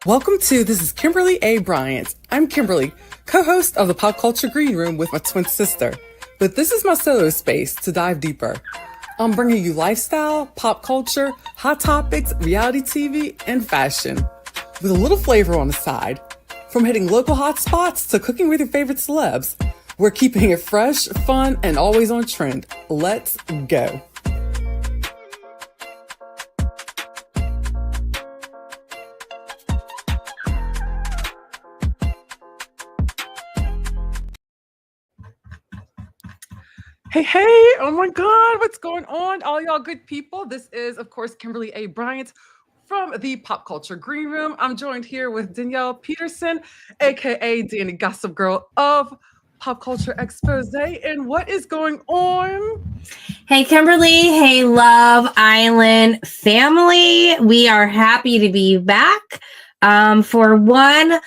Welcome to This is Kimberly A. Bryant. I'm Kimberly, co-host of the Pop Culture Green Room with my twin sister. But this is my solo space to dive deeper. I'm bringing you lifestyle, pop culture, hot topics, reality TV, and fashion, with a little flavor on the side. From hitting local hotspots to cooking with your favorite celebs, we're keeping it fresh, fun, and always on trend. Let's go. Hey, oh my God, what's going on? All y'all good people. This is, of course, Kimberly A. Bryant from the Pop Culture Green Room. I'm joined here with Danielle Peterson, aka Dani Gossip Girl of Pop Culture Expose. And what is going on? Hey, Kimberly. Hey, Love Island family. We are happy to be back for one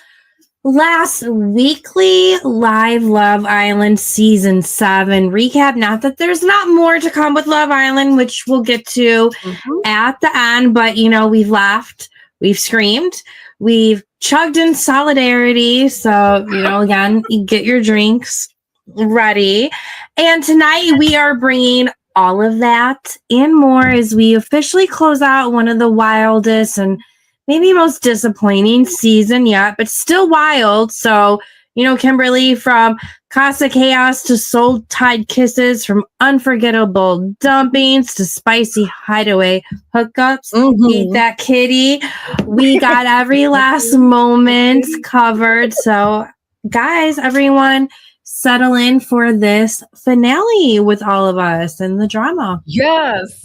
last weekly live Love Island season 7 recap. Not that there's not more to come with Love Island, which we'll get to at the end, but we've laughed, we've screamed, we've chugged in solidarity. So, again, get your drinks ready. And tonight we are bringing all of that and more as we officially close out one of the wildest and maybe most disappointing season yet, but still wild. So, Kimberly, from Casa Chaos to Soul Tide Kisses, from unforgettable dumpings to spicy Hideaway hookups, Eat That Kitty. We got every last moment covered. So, guys, everyone, settle in for this finale with all of us and the drama. Yes.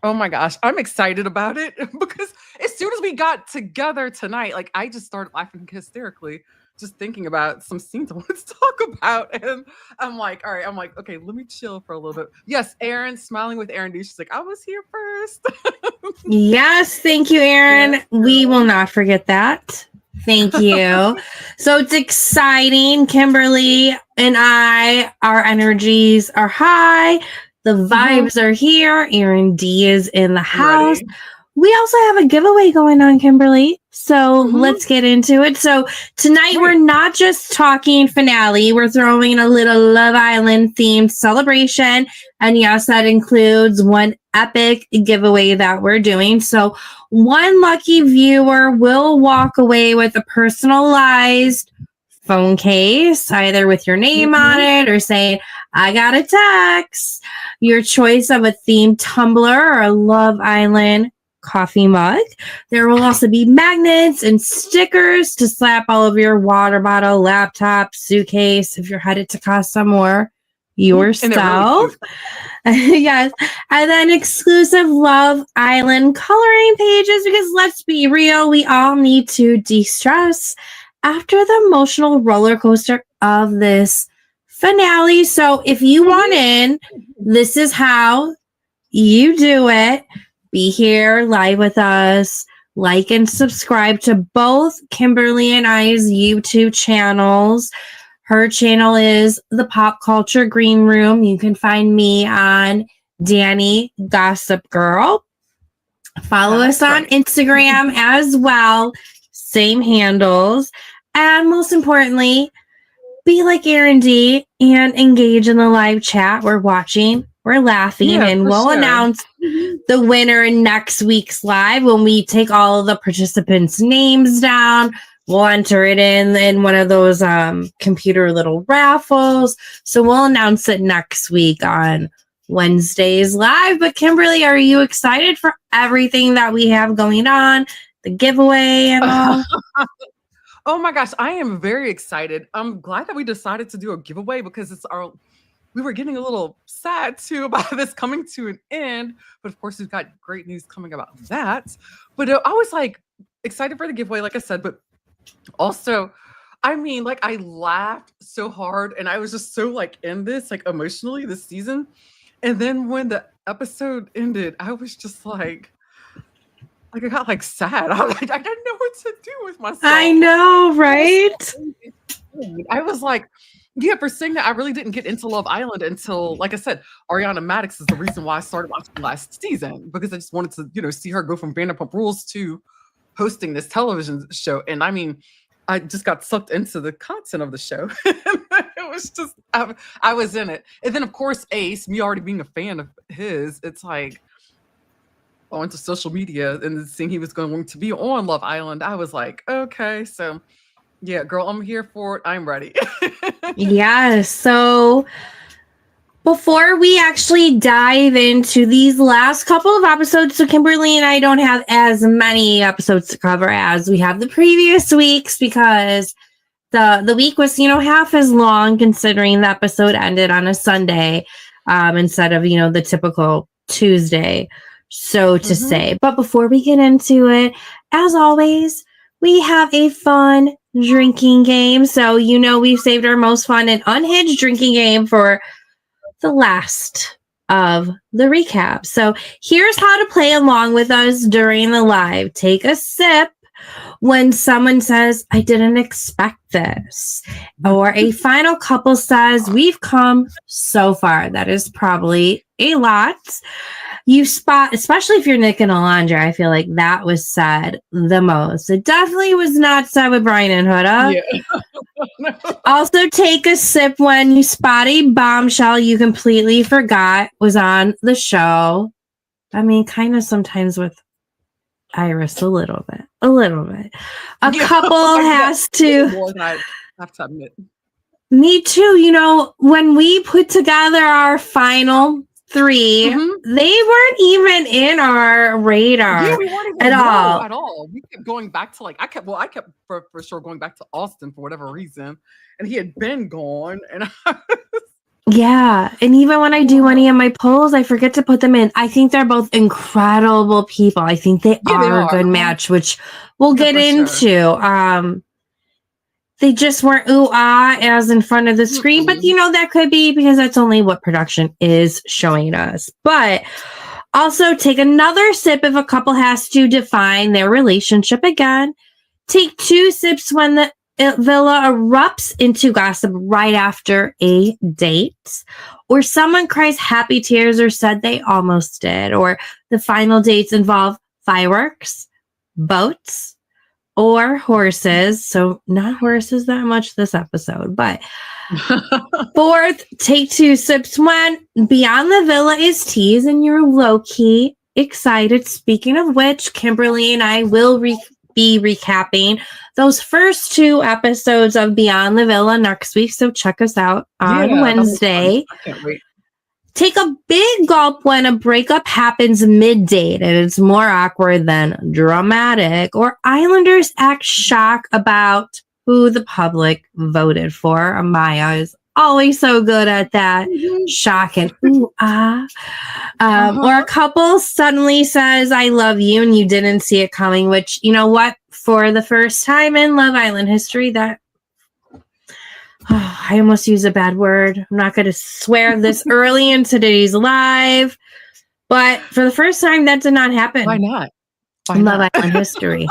Oh my gosh, I'm excited about it because as soon as we got together tonight, I just started laughing hysterically just thinking about some scenes I wanted to talk about. And I'm like, all right, okay, let me chill for a little bit. Yes, Erin, smiling with Erin D. She's like, I was here first. Yes, thank you, Erin. Yes, we will not forget that. Thank you. So it's exciting. Kimberly and our energies are high. The vibes are here. Erin D is in the house. Ready. We also have a giveaway going on, Kimberly. So let's get into it. So tonight we're not just talking finale. We're throwing a little Love Island themed celebration. And yes, that includes one epic giveaway that we're doing. So one lucky viewer will walk away with a personalized phone case, either with your name on it or saying, I got a text. Your choice of a themed tumbler or a Love Island coffee mug. There will also be magnets and stickers to slap all of your water bottle, laptop, suitcase if you're headed to Casa More yourself. Really yes. And then exclusive Love Island coloring pages, because let's be real, we all need to de-stress after the emotional roller coaster of this finale. So if you want in, this is how you do it. Be here live with us. Like and subscribe to both Kimberly and I's YouTube channels. Her channel is the Pop Culture Green Room. You can find me on Dani Gossip Girl. Follow us on Instagram as well. Same handles. And most importantly, be like Erin D and engage in the live chat. We're watching, we're laughing, and we'll announce the winner in next week's live when we take all of the participants' names down. We'll enter it in one of those computer little raffles. So we'll announce it next week on Wednesday's live. But Kimberly, are you excited for everything that we have going on? The giveaway and all? Oh my gosh, I am very excited. I'm glad that we decided to do a giveaway because we were getting a little sad too about this coming to an end. But of course, we've got great news coming about that. But I was excited for the giveaway, like I said, but also, I laughed so hard and I was just so in this, emotionally this season. And then when the episode ended, I was just I got sad. I didn't know what to do with myself. I know, right? I was for saying that I really didn't get into Love Island until, like I said, Ariana Madix is the reason why I started watching last season, because I just wanted to, see her go from Vanderpump Rules to hosting this television show. And I mean, I just got sucked into the content of the show. It was just, I was in it. And then, of course, Ace, me already being a fan of his, it's like, I went to social media and seeing he was going to be on Love Island. I was like, okay, so yeah, girl, I'm here for it. I'm ready. Yes. So before we actually dive into these last couple of episodes, so Kimberly and I don't have as many episodes to cover as we have the previous weeks because the week was, half as long considering the episode ended on a Sunday instead of, the typical Tuesday, so to say. But before we get into it, as always, we have a fun drinking game. So, we've saved our most fun and unhinged drinking game for the last of the recap. So here's how to play along with us during the live. Take a sip when someone says, I didn't expect this. Or a final couple says, we've come so far. That is probably a lot. You spot, especially if you're Nick and Alondra, I feel like that was said the most. It definitely was not said with Brian and Huda. Yeah. Also, take a sip when you spot a bombshell you completely forgot was on the show. I mean, kind of sometimes with Iris, a little bit. A couple has to. More than I have to admit. Me too. When we put together our final 3, they weren't even in our radar at all. We kept going back to I kept for sure going back to Austin for whatever reason, and he had been gone, and yeah. And even when I do any of my polls, I forget to put them in. I think they're both incredible people. I think they are a good match, which we'll get into. Sure. They just weren't as in front of the screen, but that could be because that's only what production is showing us. But also take another sip if a couple has to define their relationship again. Take 2 sips when the villa erupts into gossip right after a date, or someone cries happy tears or said they almost did, or the final dates involve fireworks, boats, or horses. So not horses that much this episode, but 4th, take 2 sips when Beyond the Villa is teased and you're low-key excited. Speaking of which, Kimberly and I will be recapping those first 2 episodes of Beyond the Villa next week. So check us out on Wednesday. I can't wait. Take a big gulp when a breakup happens mid-date and it's more awkward than dramatic, or Islanders act shocked about who the public voted for. Amaya is always so good at that. Shock and or a couple suddenly says, I love you, and you didn't see it coming, which, you know what? For the first time in Love Island history, that I almost used a bad word. I'm not going to swear this early in today's live, but for the first time, that did not happen. Why not? In Love Island history.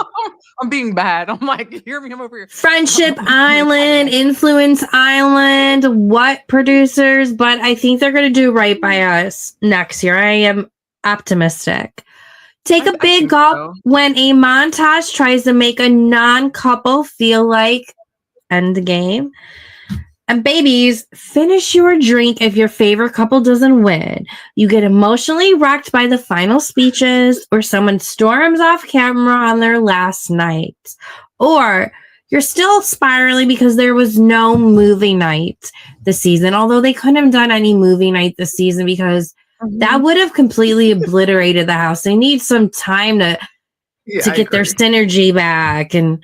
I'm being bad. I'm like, hear me, I'm over here. Friendship Island, Influence Island, what producers? But I think they're going to do right by us next year. I am optimistic. Take a big gulp when a montage tries to make a non-couple feel like end game. And babies, finish your drink if your favorite couple doesn't win. You get emotionally wrecked by the final speeches, or someone storms off camera on their last night. Or you're still spiraling because there was no movie night this season, although they couldn't have done any movie night this season because that would have completely obliterated the house. They need some time to get their synergy back and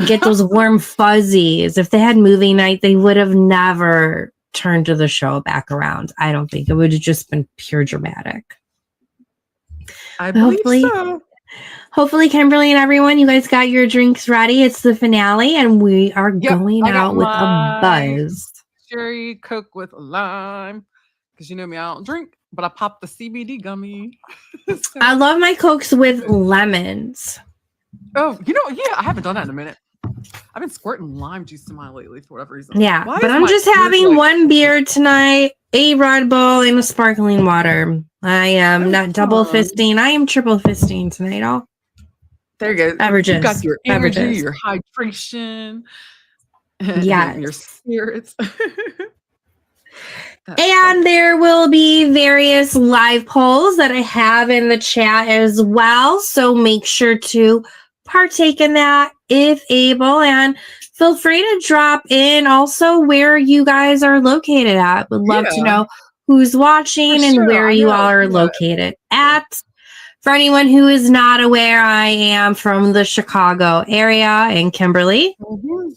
get those warm fuzzies. If they had movie night, they would have never turned to the show back around. I don't think it would have just been pure dramatic. I believe so. Hopefully, Kimberly and everyone, you guys got your drinks ready. It's the finale, and we are going out with a buzz. Cherry Coke with lime. Because you know me, I don't drink, but I popped the CBD gummy. So. I love my Cokes with lemons. Oh, I haven't done that in a minute. I've been squirting lime juice in mine lately for whatever reason. Yeah, but I'm just having one beer tonight, a Red Bull, and a sparkling water. I am not double fisting. I am triple fisting tonight, all. There you go. You got Beverages. your energy, Beverages. your hydration, and your Yes. spirits. That's And funny. there will be various live polls that I have in the chat as well. So make sure to partake in that if able. And feel free to drop in also where you guys are located at. Would love to Yeah, know who's for watching and sure. where I you all know. are Yeah. located at. For anyone who is not aware, I am from the Chicago area in Kimberly. Mhm.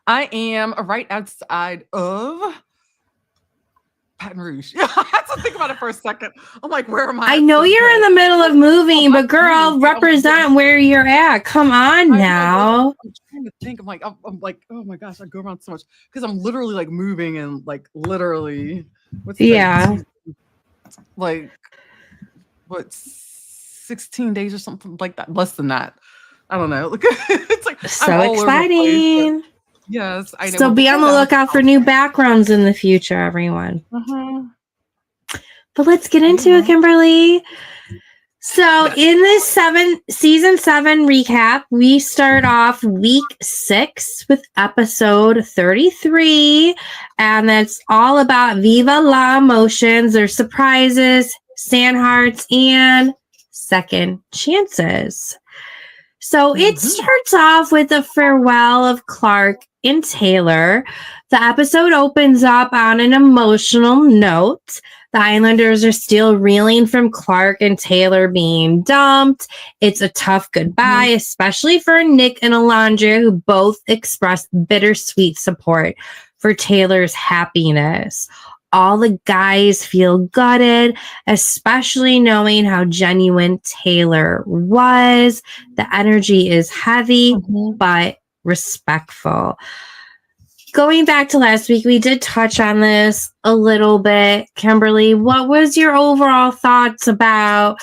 I am right outside of Baton Rouge. Yeah, I had to think about it for a second. I'm like, where am I I at know you're in today? the middle of Oh, moving, but Baton Rouge. girl, Yeah, represent where you're at. Come on I know. Like, now. I'm trying to think. I'm like, oh my gosh, I go around so much because I'm literally like moving and like literally, what's today? Yeah. Like what, 16 days or something like that. Less than that. I don't know. It's like I'm So all over the place. But exciting. yes, I know. So Well, be on before the that, I was lookout for new backgrounds in the future, everyone. But let's get into it, Kimberly. So in this season 7 recap, we start off week 6 with episode 33. And that's all about Viva La Emotions, their surprises, sand hearts, and second chances. So it starts off with a farewell of Clark and Taylor. The episode opens up on an emotional note. The Islanders are still reeling from Clark and Taylor being dumped. It's a tough goodbye, especially for Nick and Alondra, who both expressed bittersweet support for Taylor's happiness. All the guys feel gutted, especially knowing how genuine Taylor was. The energy is heavy, but respectful. Going back to last week, we did touch on this a little bit. Kimberly, what was your overall thoughts about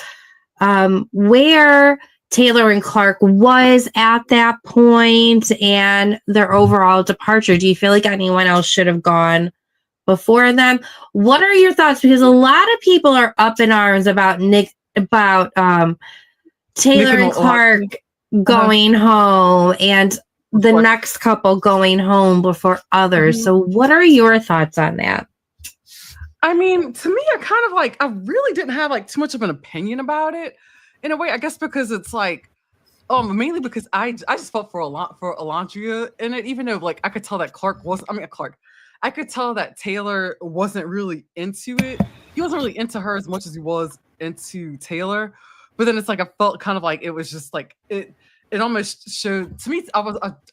where Taylor and Clark was at that point and their overall departure? Do you feel like anyone else should have gone before them? What are your thoughts? Because a lot of people are up in arms about Taylor and Clark going home and the next couple going home before others. So what are your thoughts on that? I mean, to me, I really didn't have like too much of an opinion about it in a way, I guess, because it's like, mainly because I just felt for Alondra in it, even though like I could tell that I could tell that Taylor wasn't really into it. He wasn't really into her as much as he was into Taylor. But then it's like I felt kind of like it was just like it almost showed to me.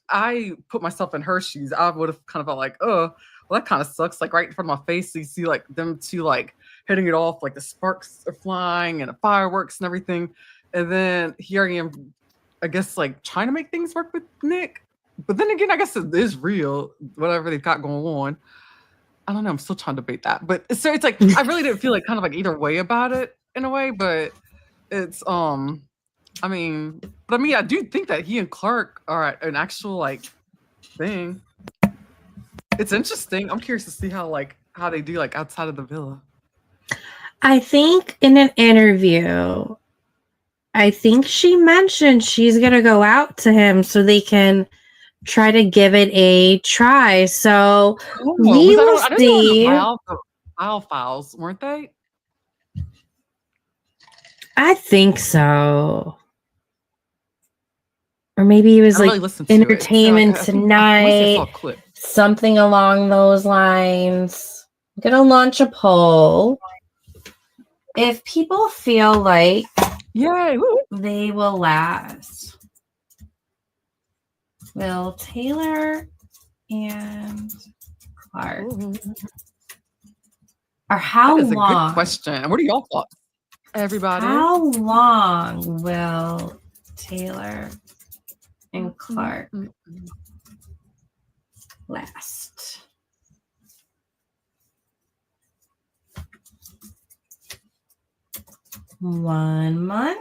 I put myself in her shoes. I would have kind of felt like, oh, well, that kind of sucks. Like right in front of my face, so you see like them two like hitting it off, like the sparks are flying and the fireworks and everything. And then here I am, I guess like trying to make things work with Nick. But then again, I guess it is real, whatever they've got going on. I don't know. I'm still trying to debate that. But so it's like I really didn't feel like kind of like either way about it in a way, but it's I do think that he and Clark are an actual like thing. It's interesting. I'm curious to see how they do like outside of the villa. I think in an interview, I think she mentioned she's going to go out to him so they can try to give it a try. So we will see. The file files, weren't they? I think so. Or maybe it was like Entertainment Tonight, something along those lines. I'm going to launch a poll. If people feel like they will last, will Taylor and Clark, or how long? That is a good question. What are y'all thoughts, everybody? How long will Taylor and Clark last? One month,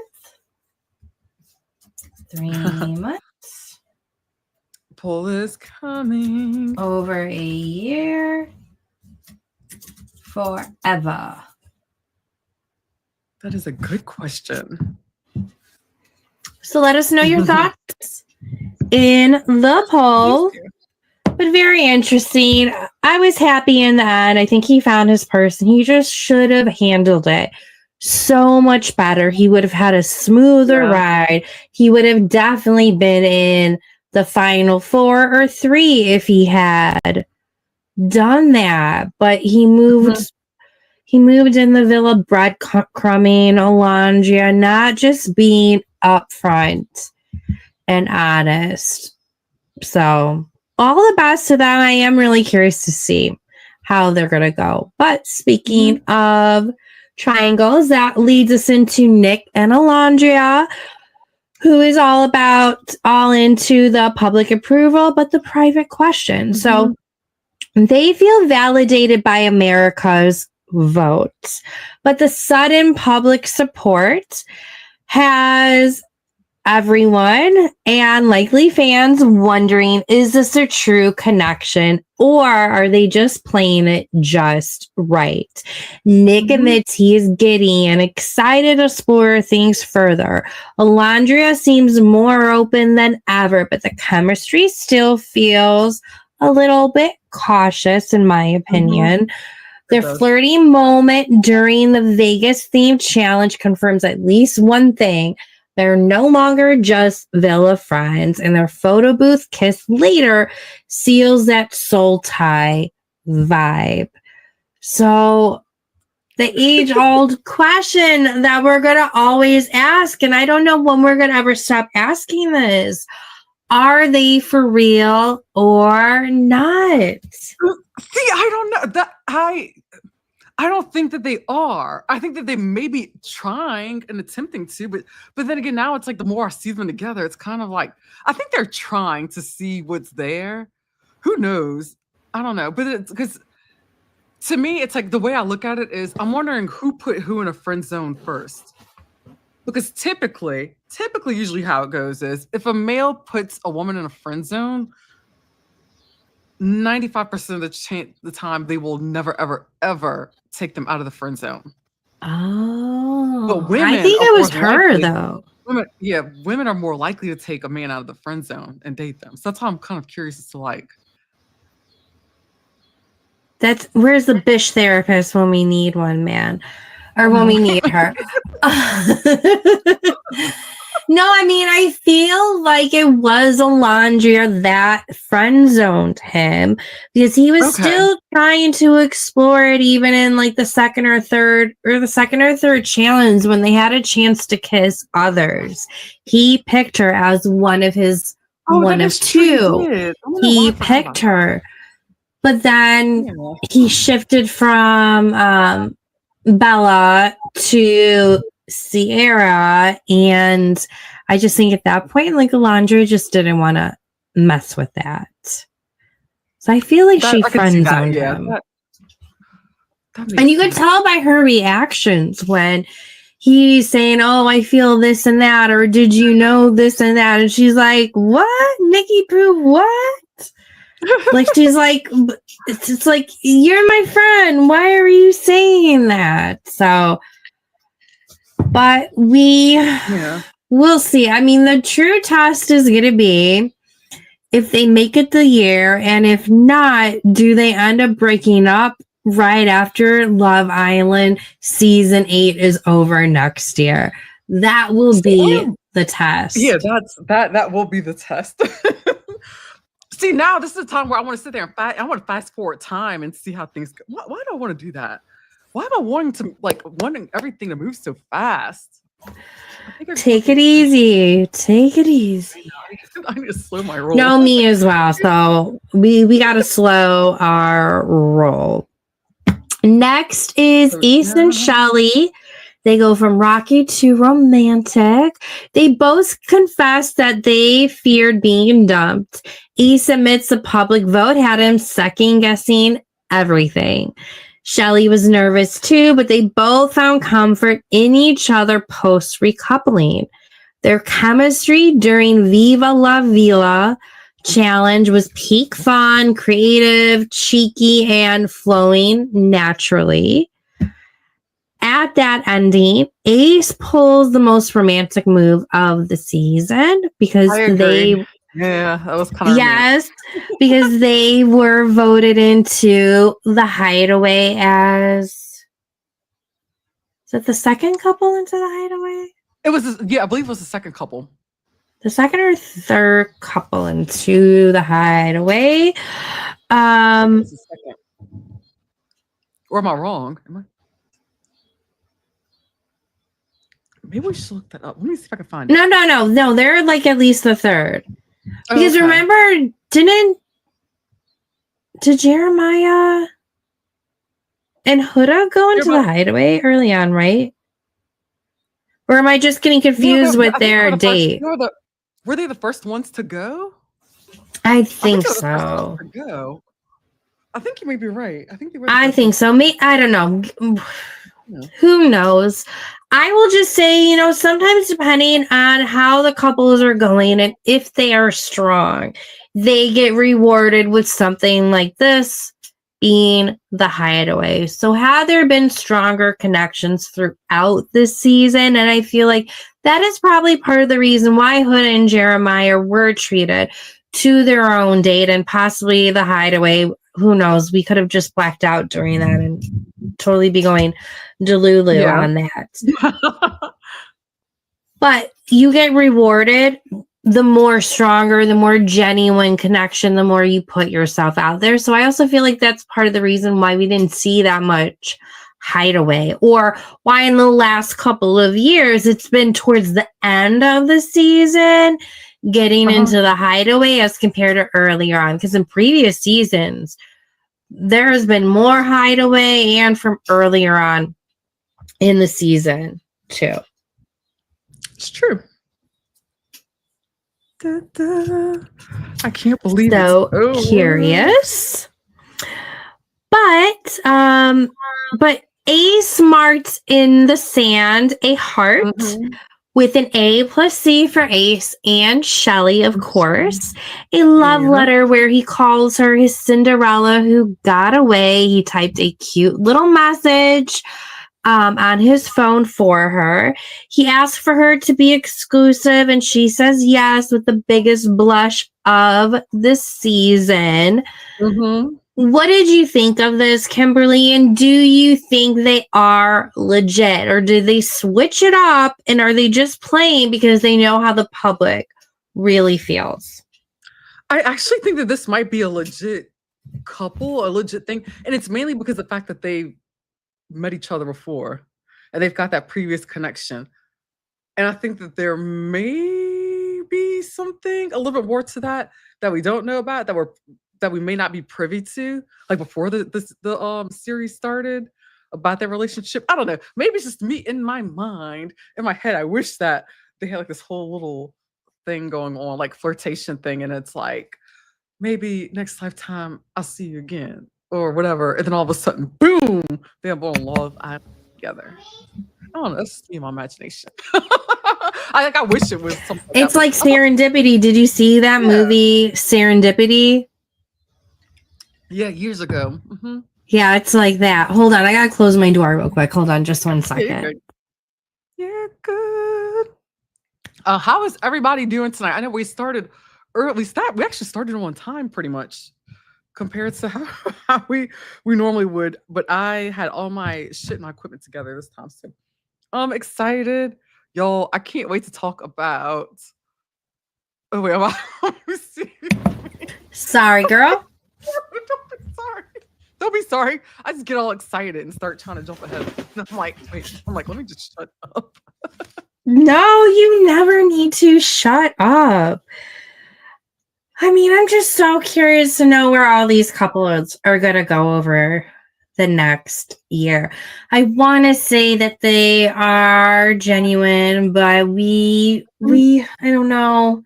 3 months. Poll is coming. Over a year. Forever. That is a good question. So let us know your thoughts in the poll. But very interesting. I was happy in the end. I think he found his person. He just should have handled it so much better. He would have had a smoother ride. He would have definitely been in the final 4 or 3 if he had done that. But he moved. He moved in the villa breadcrumbing Alondra, not just being upfront and honest. So all the best to them. I am really curious to see how they're going to go. But speaking of triangles, that leads us into Nick and Alondra, who is all into the public approval, but the private question. So they feel validated by America's vote, but the sudden public support has everyone and likely fans wondering, is this a true connection or are they just playing it just right? Nick admits he is giddy and excited to explore things further. Alondra seems more open than ever, but the chemistry still feels a little bit cautious, in my opinion. Their flirty moment during the Vegas themed challenge confirms at least one thing. They're no longer just villa friends, and their photo booth kiss later seals that soul tie vibe. So the age-old question that we're going to always ask, and I don't know when we're going to ever stop asking this, are they for real or not? See, I don't know that I don't think that they are. I think that they may be trying and attempting to, but then again, now it's like the more I see them together, it's kind of like I think they're trying to see what's there. Who knows? I don't know, but it's because to me, it's like the way I look at it is I'm wondering who put who in a friend zone first. Because typically, usually how it goes is if a male puts a woman in a friend zone, 95% of the time they will never, ever, ever take them out of the friend zone. Oh, but women, I think it was her though. Women are more likely to take a man out of the friend zone and date them. So that's how I'm kind of curious as to like. Where's the bish therapist when we need one, man? Or when we need her. No, I mean, I feel like it was Alondra that friend zoned him because he was still trying to explore it even in like the second or third challenge when they had a chance to kiss others. He picked her as one of his one of two. He picked her. But then he shifted from Bella to Sierra, and I just think at that point, like Alondra just didn't want to mess with that. So I feel like she friend zoned him. And you could tell by her reactions when he's saying, "Oh, I feel this and that," or "Did you know this and that?" And she's like, "What, Nikki Poo? What?" Like she's like, it's like, you're my friend. Why are you saying that? So, but we'll see. I mean, the true test is going to be if they make it the year, and if not, do they end up breaking up right after Love Island season 8 is over next year? That will be the test. Yeah, that will be the test. See, now this is the time where I want to sit there and I want to fast forward time and see how things go. Why do I want to do that? Why am I wanting everything to move so fast? Take it easy. Take it easy. I need to slow my roll. No, me as well. So we got to slow our roll. Next is Ace and Shelly. They go from rocky to romantic. They both confess that they feared being dumped. Ace admits the public vote had him second-guessing everything. Shelly was nervous too, but they both found comfort in each other post-recoupling. Their chemistry during Viva La Villa challenge was peak fun, creative, cheeky, and flowing naturally. at that ending, Ace pulls the most romantic move of the season because I agree. they, Yeah, that was kind of romantic. yes, because they were voted into the Hideaway as, is it the second couple into the Hideaway? It was, yeah, I believe it was the second couple. The second or third couple into the Hideaway. It was the second. Or am I wrong? Maybe we should look that up. Let me see if I can find it. No. They're like at least the third. Because Okay. remember, did Jeremiah and Huda go into the Hideaway early on, right? Or am I just getting confused with their date? Were they the first ones to go? I think so. I think you may be right. I think they were. I think so. I don't know. Yeah. Who knows? I will just say, sometimes depending on how the couples are going and if they are strong, they get rewarded with something like this being the Hideaway. So have there been stronger connections throughout this season? And I feel like that is probably part of the reason why Huda and Jeremiah were treated to their own date and possibly the Hideaway. Who knows? We could have just blacked out during that and totally be going Delulu on that. But you get rewarded the more stronger, the more genuine connection, the more you put yourself out there. So I also feel like that's part of the reason why we didn't see that much Hideaway, or why in the last couple of years it's been towards the end of the season getting into the Hideaway as compared to earlier on. Because in previous seasons, there has been more Hideaway and from earlier on in the season too. It's true. I can't believe it. So curious. But Ace marked in the sand a heart with an A plus C for Ace and Shelly, of course. A love letter where he calls her his Cinderella who got away. He typed a cute little message on his phone for her. He asked for her to be exclusive, and she says yes with the biggest blush of the season. What did you think of this, Kimberly? And do you think they are legit, or do they switch it up, and are they just playing because they know how the public really feels? I actually think that this might be a legit couple, a legit thing, and it's mainly because of the fact that they met each other before and they've got that previous connection. And I think that there may be something a little bit more to that we don't know about, that we may not be privy to, like before the series started, about their relationship. I don't know. Maybe it's just me in my mind, in my head. I wish that they had like this whole little thing going on, like flirtation thing, and it's like, maybe next lifetime I'll see you again, or whatever. And then all of a sudden, boom, they're both in love together. I don't know. That's just me, my imagination. I wish it was something. It's like Serendipity. Did you see that movie, Serendipity? Yeah, years ago. Yeah, it's like that. Hold on, I gotta close my door real quick. Hold on, just 1 second. Yeah, good. How is everybody doing tonight? I know we started early. We actually started on time, pretty much, compared to how we normally would. But I had all my shit and my equipment together this time, so I'm excited, y'all. I can't wait to talk about. Oh wait, let me see. Sorry, girl. Don't be sorry. I just get all excited and start trying to jump ahead. And I'm like, let me just shut up. No, you never need to shut up. I mean, I'm just so curious to know where all these couples are going to go over the next year. I want to say that they are genuine, but I don't know.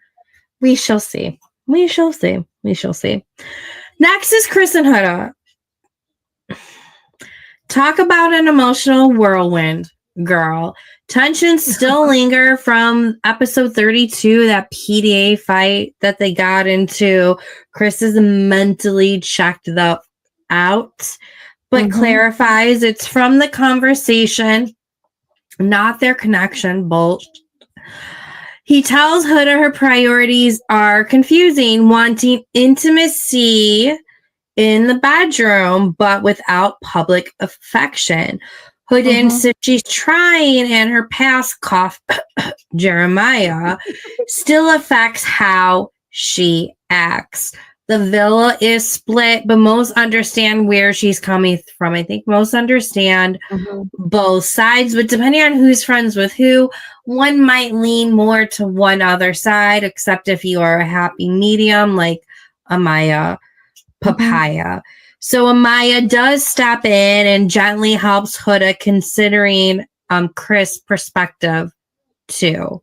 We shall see. Next is Chris and Huda. Talk about an emotional whirlwind, girl. Tensions still linger from episode 32, that PDA fight that they got into. Chris is mentally checked out. but clarifies it's from the conversation, not their connection. Bullshit. He tells Huda her priorities are confusing, wanting intimacy in the bedroom, but without public affection. Huda insists she's trying, and her past cough, Jeremiah, still affects how she acts. The villa is split, but most understand where she's coming from. I think most understand both sides, but depending on who's friends with who, one might lean more to one other side, except if you are a happy medium like Amaya Papaya. So Amaya does step in and gently helps Huda, considering Chris' perspective too.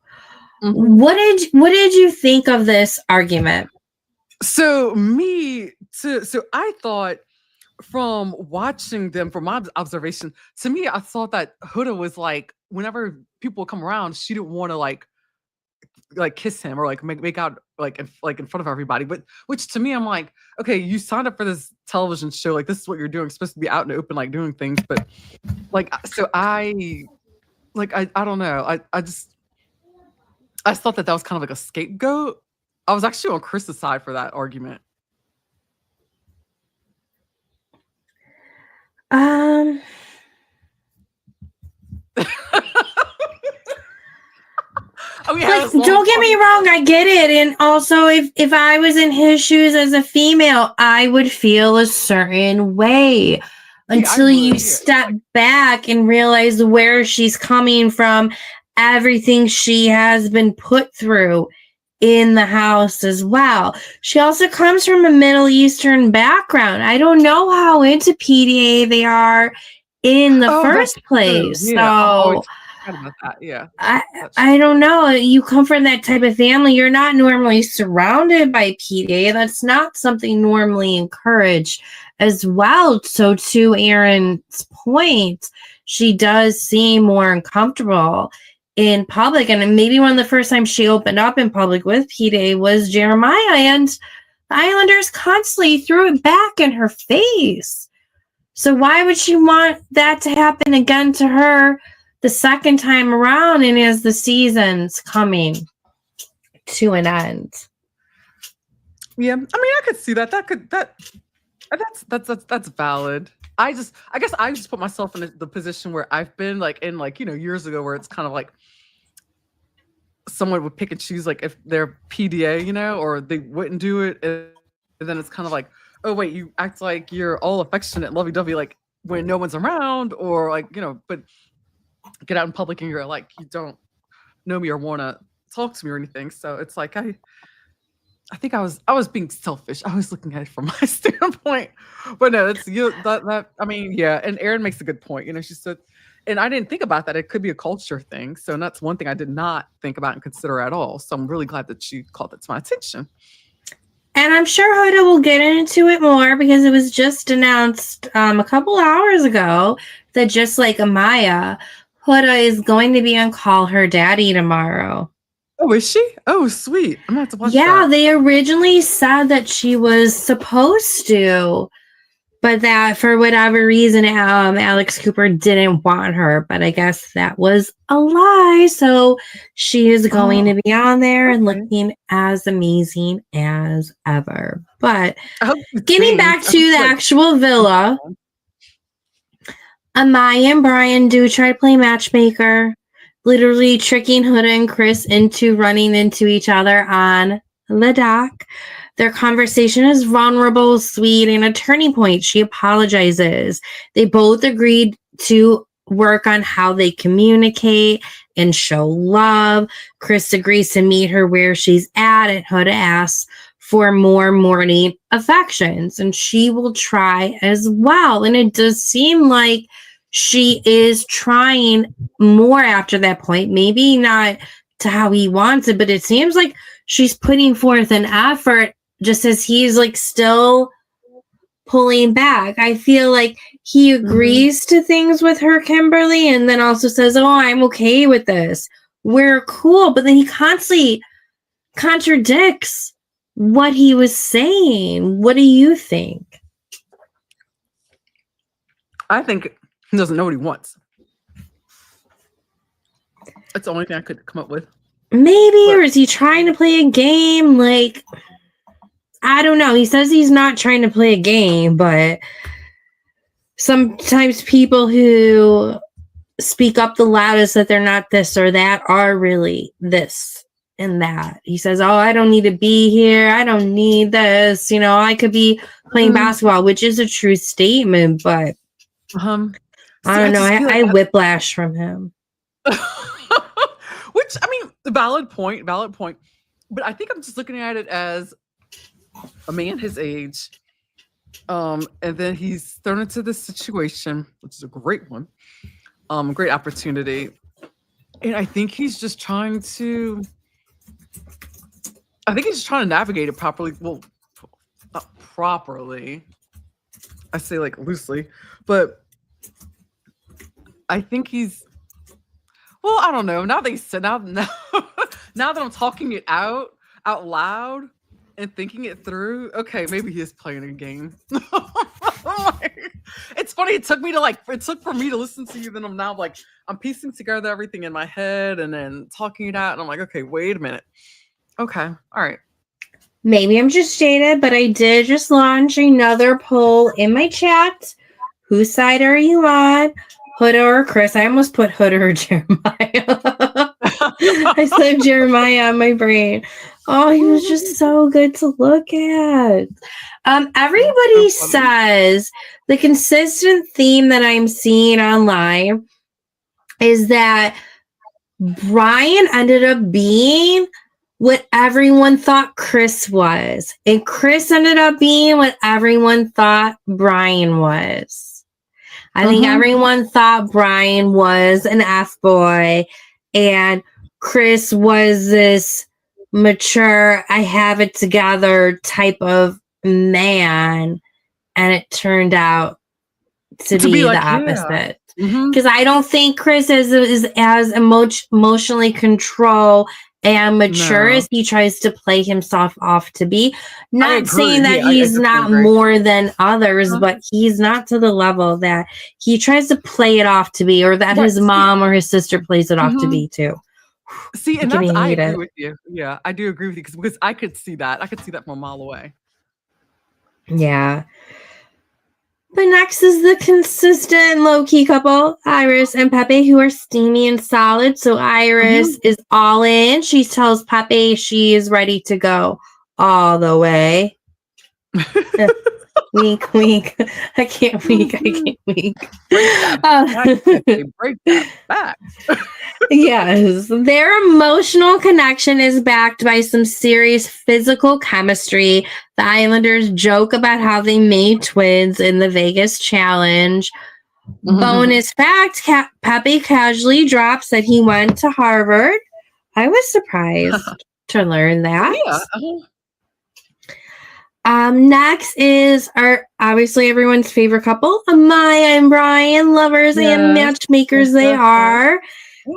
What did you think of this argument? So I thought, from watching them, from my observation, to me, I thought that Huda was like, whenever people come around, she didn't want to like kiss him or like make out like in front of everybody. But which to me, I'm like, okay, you signed up for this television show, like this is what you're doing. You're supposed to be out in the open, like doing things. But like, so I don't know. I thought that was kind of like a scapegoat. I was actually on Chris's side for that argument. Oh, yeah, don't get me wrong, I get it. And also, if I was in his shoes as a female, I would feel a certain way until you step back and realize where she's coming from, everything she has been put through in the house as well. She also comes from a Middle Eastern background. I don't know how into PDA they are in the first place. So about that. Yeah. I don't know. You come from that type of family. You're not normally surrounded by PDA. That's not something normally encouraged as well. So to Aaron's point, she does seem more uncomfortable in public. And maybe one of the first times she opened up in public with PDA was Jeremiah, and the Islanders constantly threw it back in her face. So why would she want that to happen again to her the second time around, and as the season's coming to an end? Yeah, I mean, I could see that. That's valid. I guess I just put myself in the position where I've been, like in years ago, where it's kind of like someone would pick and choose, like if they're PDA, or they wouldn't do it, and then it's kind of like, oh wait, you act like you're all affectionate, lovey-dovey, like when no one's around, or like but get out in public and you're like, you don't know me or want to talk to me or anything. So it's like I think I was being selfish. I was looking at it from my standpoint, but no, it's that I mean, yeah. And Erin makes a good point. She said, and I didn't think about that. It could be a culture thing. So that's one thing I did not think about and consider at all. So I'm really glad that she called it to my attention. And I'm sure Huda will get into it more, because it was just announced a couple hours ago that just like Amaya, Huda is going to be on Call Her Daddy tomorrow. Oh, is she? Oh, sweet. I'm gonna have to watch that. Yeah, they originally said that she was supposed to, but that for whatever reason, Alex Cooper didn't want her. But I guess that was a lie. So she is going to be on there and looking as amazing as ever. But getting back to the actual villa, Amaya and Brian do try to play matchmaker, literally tricking Huda and Chris into running into each other on the dock. Their conversation is vulnerable, sweet, and a turning point. She apologizes. They both agreed to work on how they communicate and show love. Chris agrees to meet her where she's at, and Huda asks for more morning affections, and she will try as well. And it does seem like she is trying more after that point. Maybe not to how he wants it, but it seems like she's putting forth an effort, just as he's like still pulling back. I feel like he agrees to things with her, Kimberly, and then also says, oh, I'm okay with this. We're cool. But then he constantly contradicts what he was saying. What do you think? I think he doesn't know what he wants. That's the only thing I could come up with. Maybe, But or is he trying to play a game? Like, I don't know. He says he's not trying to play a game, but sometimes people who speak up the loudest that they're not this or that are really this and that. He says, "Oh, I don't need to be here. I don't need this. You know, I could be playing basketball," which is a true statement, but I see, don't know. just feel I like whiplash from him. which I mean, valid point, valid point. But I think I'm just looking at it as a man his age, and then he's thrown into this situation, which is a great one, great opportunity, and I think he's just trying to. I think he's just trying to navigate it properly. Well, not properly. I say like loosely, but I think he's. Well, I don't know. Now they said now now that I'm talking it out loud and thinking it through. Okay, maybe he is playing a game. It's funny. It took for me to listen to you. Then I'm piecing together everything in my head and then talking it out. And I'm like, okay, wait a minute. Okay, all right. Maybe I'm just jaded, but I did just launch another poll in my chat. Whose side are you on? Huda or Chris? I almost put Huda or Jeremiah. I said Jeremiah on my brain. Oh, he was just so good to look at. Everybody says the consistent theme that I'm seeing online is that Brian ended up being what everyone thought Chris was, and Chris ended up being what everyone thought Brian was. I think everyone thought Brian was an F-boy, and Chris was this mature, I have it together type of man, and it turned out to be like, the opposite. Because I don't think Chris is as emotionally controlled and mature as he tries to play himself off to be. Not saying that he's not more than others, but he's not to the level that he tries to play it off to be, or that his mom or his sister plays it off to be too. See, and that's, I agree with you. Yeah, I do agree with you because I could see that. I could see that from a mile away. Yeah. But next is the consistent low-key couple, Iris and Pepe, who are steamy and solid. So Iris is all in. She tells Pepe she is ready to go all the way. Wink, wink. I can't wink. I can't wink. Break that back. Yes, their emotional connection is backed by some serious physical chemistry. The Islanders joke about how they made twins in the Vegas challenge. Bonus fact, Pepe casually drops that he went to Harvard. I was surprised to learn that. Next is obviously everyone's favorite couple, Amaya and Brian, lovers and matchmakers they are.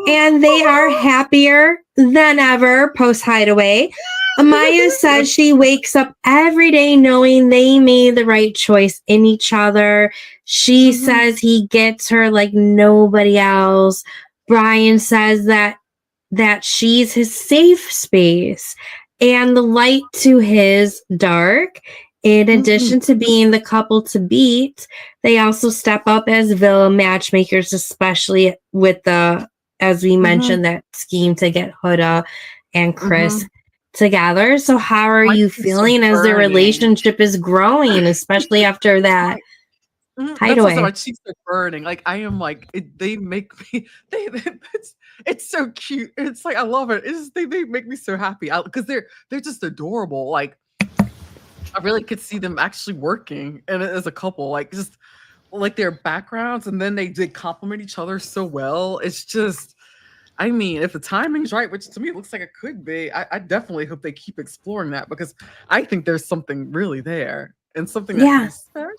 And they are happier than ever post Hideaway. Amaya says she wakes up every day knowing they made the right choice in each other. She says he gets her like nobody else. Brian says that she's his safe space and the light to his dark. In addition to being the couple to beat, they also step up as villain matchmakers, especially with the, as we mentioned, that scheme to get Huda and Chris together. So how are you feeling as their relationship is growing, especially after that Hideaway? My cheeks are burning. Like I am like, they make me, it's so cute. It's like, I love it. It's just, they make me so happy because they're just adorable. Like I really could see them actually working and as a couple, like just like their backgrounds, and then they complement each other so well. It's just, I mean, if the timing's right, which to me looks like it could be, I definitely hope they keep exploring that because I think there's something really there and something that's special.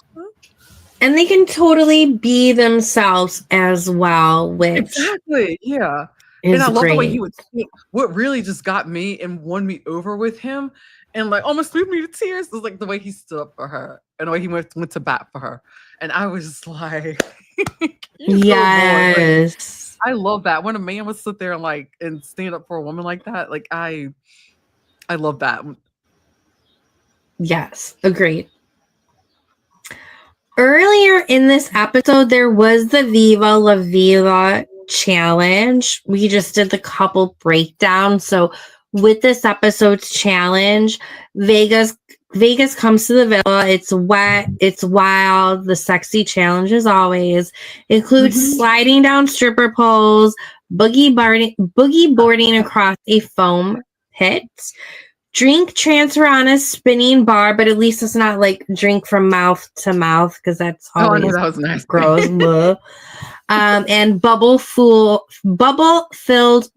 And they can totally be themselves as well, which and I love the way he would speak. What really just got me and won me over with him and like almost moved me to tears was like the way he stood up for her and the way he went to bat for her. And I was just like, You so hard. Like, Yes. I love that when a man would sit there and stand up for a woman like that. Like I love that. Yes. Agreed. Earlier in this episode, there was the Viva La Vida challenge. We just did the couple breakdown. So with this episode's challenge, Vegas comes to the villa. It's wet, it's wild, the sexy challenge as always. Includes sliding down stripper poles, boogie boarding across a foam pit. Drink transfer on a spinning bar, but at least it's not like drink from mouth to mouth because that's always that was nice. gross. And bubble-filled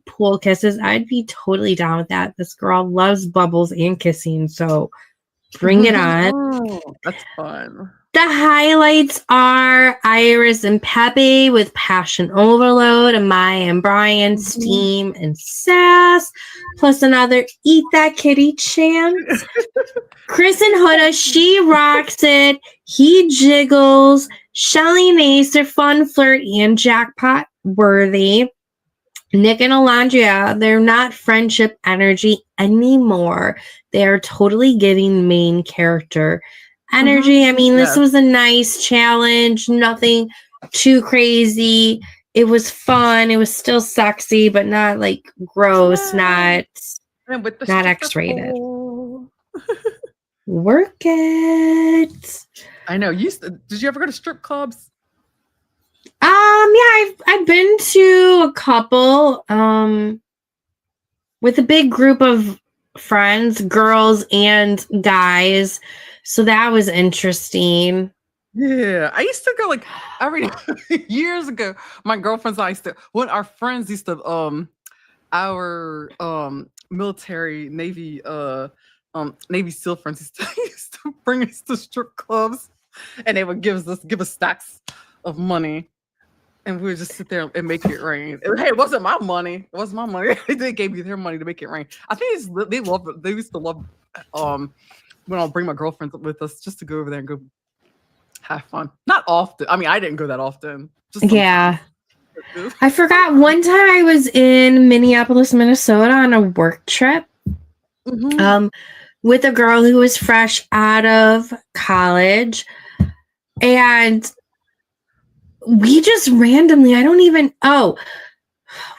pool kisses. I'd be totally down with that. This girl loves bubbles and kissing, so bring it on. Oh, that's fun. The highlights are Iris and Pepe with Passion Overload, and Maya and Brian, Steam and Sass, plus another Eat That Kitty chant. Chris and Huda, she rocks it. He jiggles. Shelly and Ace are fun, flirt, and jackpot worthy. Nick and Alondria, they're not friendship energy anymore. They are totally giving main character energy. I mean, this was a nice challenge, nothing too crazy. It was fun. It was still sexy, but not like gross, not X-rated. Work it. I know. Did you ever go to strip clubs? Yeah, I've been to a couple with a big group of friends, girls and guys. So that was interesting. Yeah, I used to go every years ago. My girlfriends and I our friends used to our military Navy Navy SEAL friends used to bring us to strip clubs, and they would give us stacks of money, and we would just sit there and make it rain. Hey, it wasn't my money. It wasn't my money. They gave me their money to make it rain. I think they used to love when I'll bring my girlfriends with us just to go over there and go have fun. Not often. I mean, I didn't go that often. Yeah. I forgot one time I was in Minneapolis, Minnesota on a work trip with a girl who was fresh out of college. And we just randomly,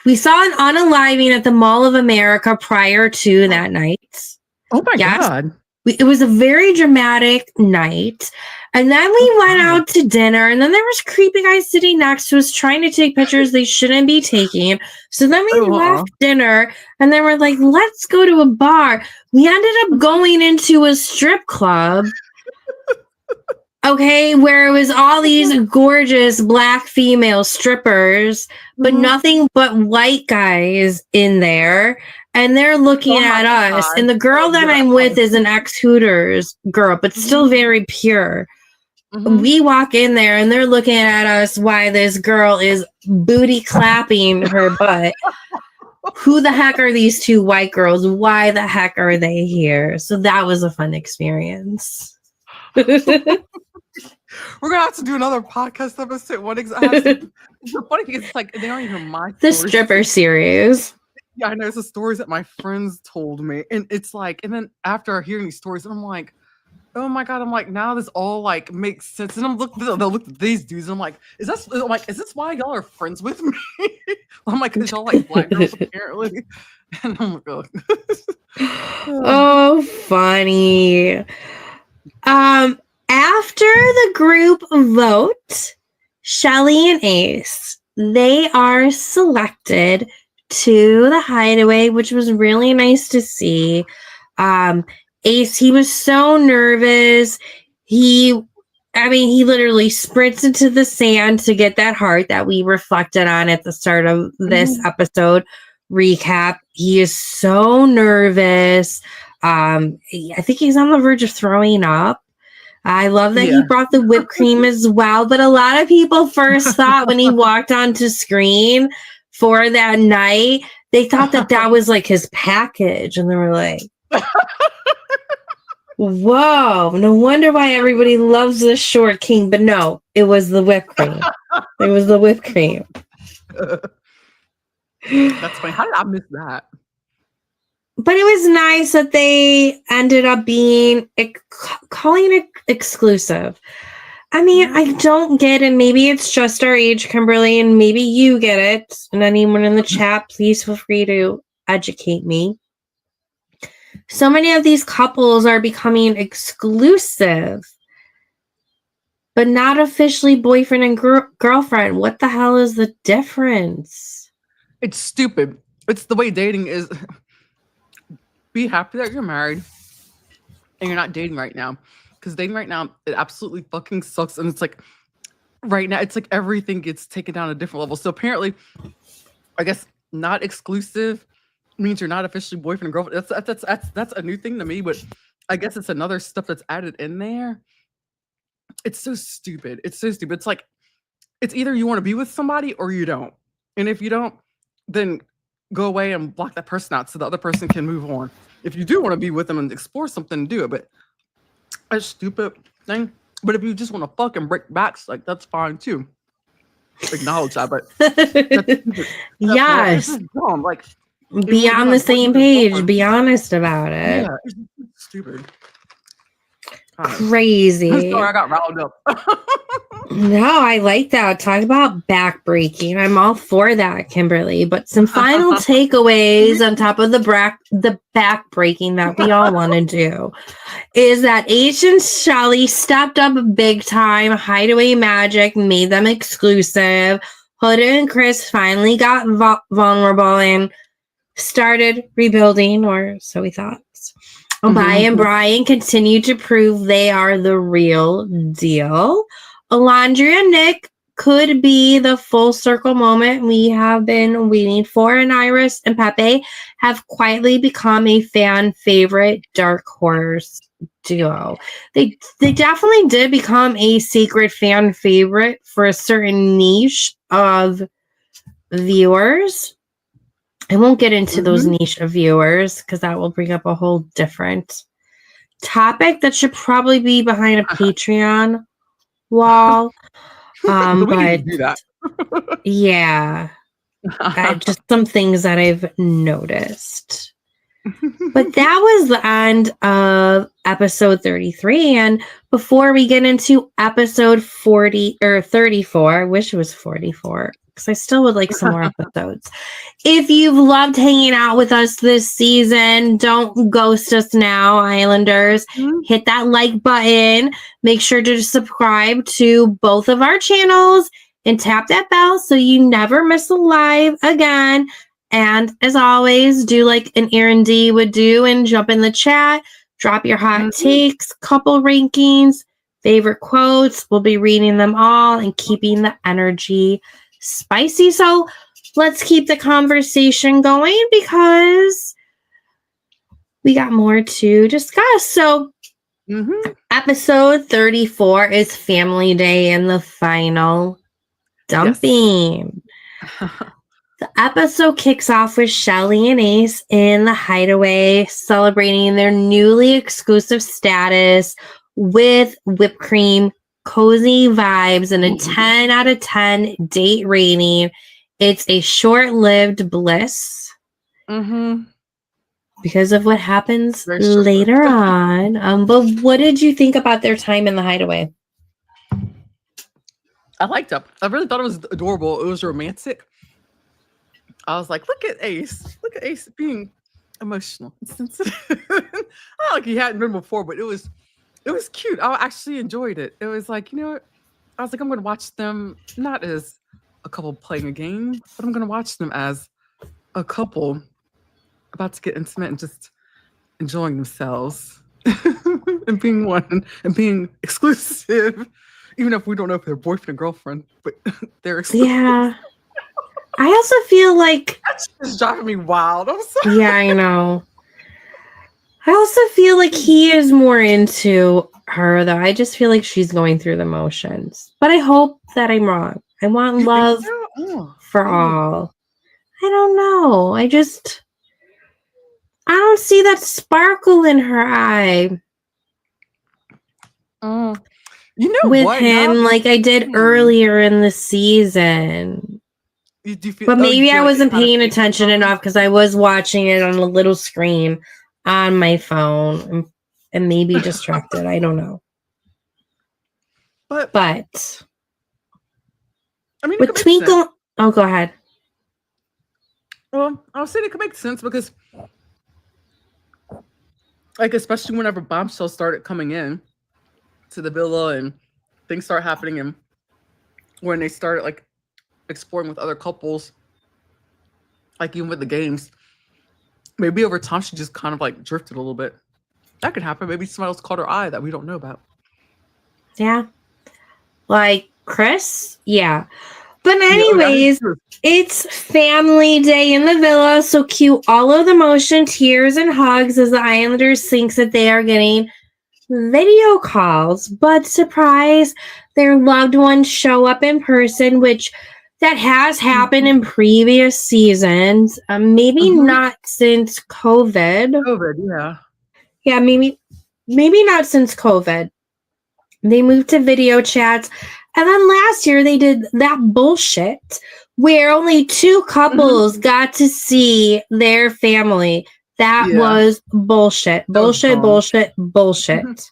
we saw an unaliving at the Mall of America prior to that night. Oh my God. It was a very dramatic night. And then we went out to dinner, and then there was creepy guys sitting next to us trying to take pictures they shouldn't be taking. So then we left dinner, and then we're like, let's go to a bar. We ended up going into a strip club. Okay, where it was all these gorgeous black female strippers, but nothing but white guys in there. And they're looking at us. And the girl that I'm with is an ex-Hooters girl, but still very pure. We walk in there and they're looking at us while this girl is booty clapping her butt. Who the heck are these two white girls? Why the heck are they here? So that was a fun experience. We're gonna have to do another podcast episode. It's funny because it's they aren't even my the stripper series. Yeah, I know. It's the stories that my friends told me, and it's and then after hearing these stories, I'm like, oh my God! I'm like, now this all makes sense. And they'll look at these dudes, and I'm like, is this why y'all are friends with me? I'm like, because y'all like black girls apparently. And I'm like, oh. Oh, funny. After the group vote, Shelly and Ace, they are selected to the Hideaway, which was really nice to see. Ace, he was so nervous. He literally sprints into the sand to get that heart that we reflected on at the start of this episode recap. He is so nervous. I think he's on the verge of throwing up. I love that he brought the whipped cream as well. But a lot of people first thought when he walked onto screen for that night, they thought that was his package. And they were like, whoa, no wonder why everybody loves the short king. But no, it was the whipped cream. It was the whipped cream. That's funny. How did I miss that? But it was nice that they ended up being calling it exclusive. I mean, I don't get it. Maybe it's just our age, Kimberly, and maybe you get it. And anyone in the chat, please feel free to educate me. So many of these couples are becoming exclusive, but not officially boyfriend and girlfriend. What the hell is the difference? It's stupid. It's the way dating is. Be happy that you're married and you're not dating right now. Because dating right now, it absolutely fucking sucks. And it's like, right now, it's like everything gets taken down a different level. So apparently, I guess not exclusive means you're not officially boyfriend and girlfriend. That's a new thing to me, but I guess it's another stuff that's added in there. It's so stupid. It's so stupid. It's like, it's either you want to be with somebody or you don't. And if you don't, then go away and block that person out so the other person can move on. If you do want to be with them and explore something, do it. But a stupid thing. But if you just want to fuck and break backs, like that's fine too. Acknowledge that, but that's yes, this is dumb. Like be on the same page. Be honest about it. Yeah, it's stupid. Crazy. Sorry, I got riled up. No, I like that. Talk about backbreaking. I'm all for that, Kimberly. But some final takeaways on top of the backbreaking that we all want to do is that H and Shelly stepped up big time. Hideaway magic made them exclusive. Huda and Chris finally got vulnerable and started rebuilding, or so we thought. Amaya and Brian continue to prove they are the real deal. Alondra and Nick could be the full circle moment we have been waiting for, and Iris and Pepe have quietly become a fan favorite dark horse duo. They definitely did become a secret fan favorite for a certain niche of viewers. I won't get into those niche of viewers because that will bring up a whole different topic that should probably be behind a Patreon wall. But do that. Yeah, just some things that I've noticed. But that was the end of episode 33. And before we get into episode 40 or 34, I wish it was 44 because I still would like some more episodes. If you've loved hanging out with us this season, don't ghost us now, Islanders. Hit that like button. Make sure to subscribe to both of our channels and tap that bell so you never miss a live again. And as always, do like an Aaron D would do and jump in the chat. Drop your hot takes, couple rankings, favorite quotes. We'll be reading them all and keeping the energy spicy. So let's keep the conversation going because we got more to discuss. So episode 34 is Family Day and the final dumping. Yes. The episode kicks off with Shelly and Ace in the Hideaway celebrating their newly exclusive status with whipped cream, cozy vibes, and a 10 out of 10 date rating. It's a short-lived bliss because of what happens later on. But what did you think about their time in the Hideaway? I liked it. I really thought it was adorable. It was romantic. I was like, look at Ace. Look at Ace being emotional and sensitive. Not like he hadn't been before, but it was cute. I actually enjoyed it. It was like, you know what? I was like, I'm going to watch them not as a couple playing a game, but I'm going to watch them as a couple about to get intimate and just enjoying themselves and being one and being exclusive, even if we don't know if they're boyfriend and girlfriend, but they're exclusive. Yeah. I also feel like that's just driving me wild. I'm sorry. Yeah, I know. I also feel like he is more into her, though. I just feel like she's going through the motions. But I hope that I'm wrong. I want love for all. I don't know. I don't see that sparkle in her eye. You know with what? him like I did earlier in the season. Do you feel? But Oh, you maybe I feel like it wasn't kind of paying takes attention from. enough because I was watching it on a little screen on my phone and maybe distracted. I don't know. But But I mean, it with could make sense. Twinkle, oh, go ahead. Well, I was saying it could make sense because, like, especially whenever bombshells started coming in to the villa and things start happening, and when they started like exploring with other couples, like even with the games, maybe over time she just kind of like drifted a little bit. That could happen. Maybe somebody else caught her eye that we don't know about. Yeah. Like Chris? Yeah. But Yeah, oh, that is anyways, true. it's family day in the villa, so cue all of the emotion, tears, and hugs as the Islanders think that they are getting video calls. But surprise, their loved ones show up in person, which that has happened in previous seasons. Maybe Mm-hmm. not since COVID. COVID, yeah. Yeah, maybe not since COVID. They moved to video chats. And then last year they did that bullshit where only two couples got to see their family. That Yeah, was bullshit. that was Bullshit, dumb. bullshit, bullshit.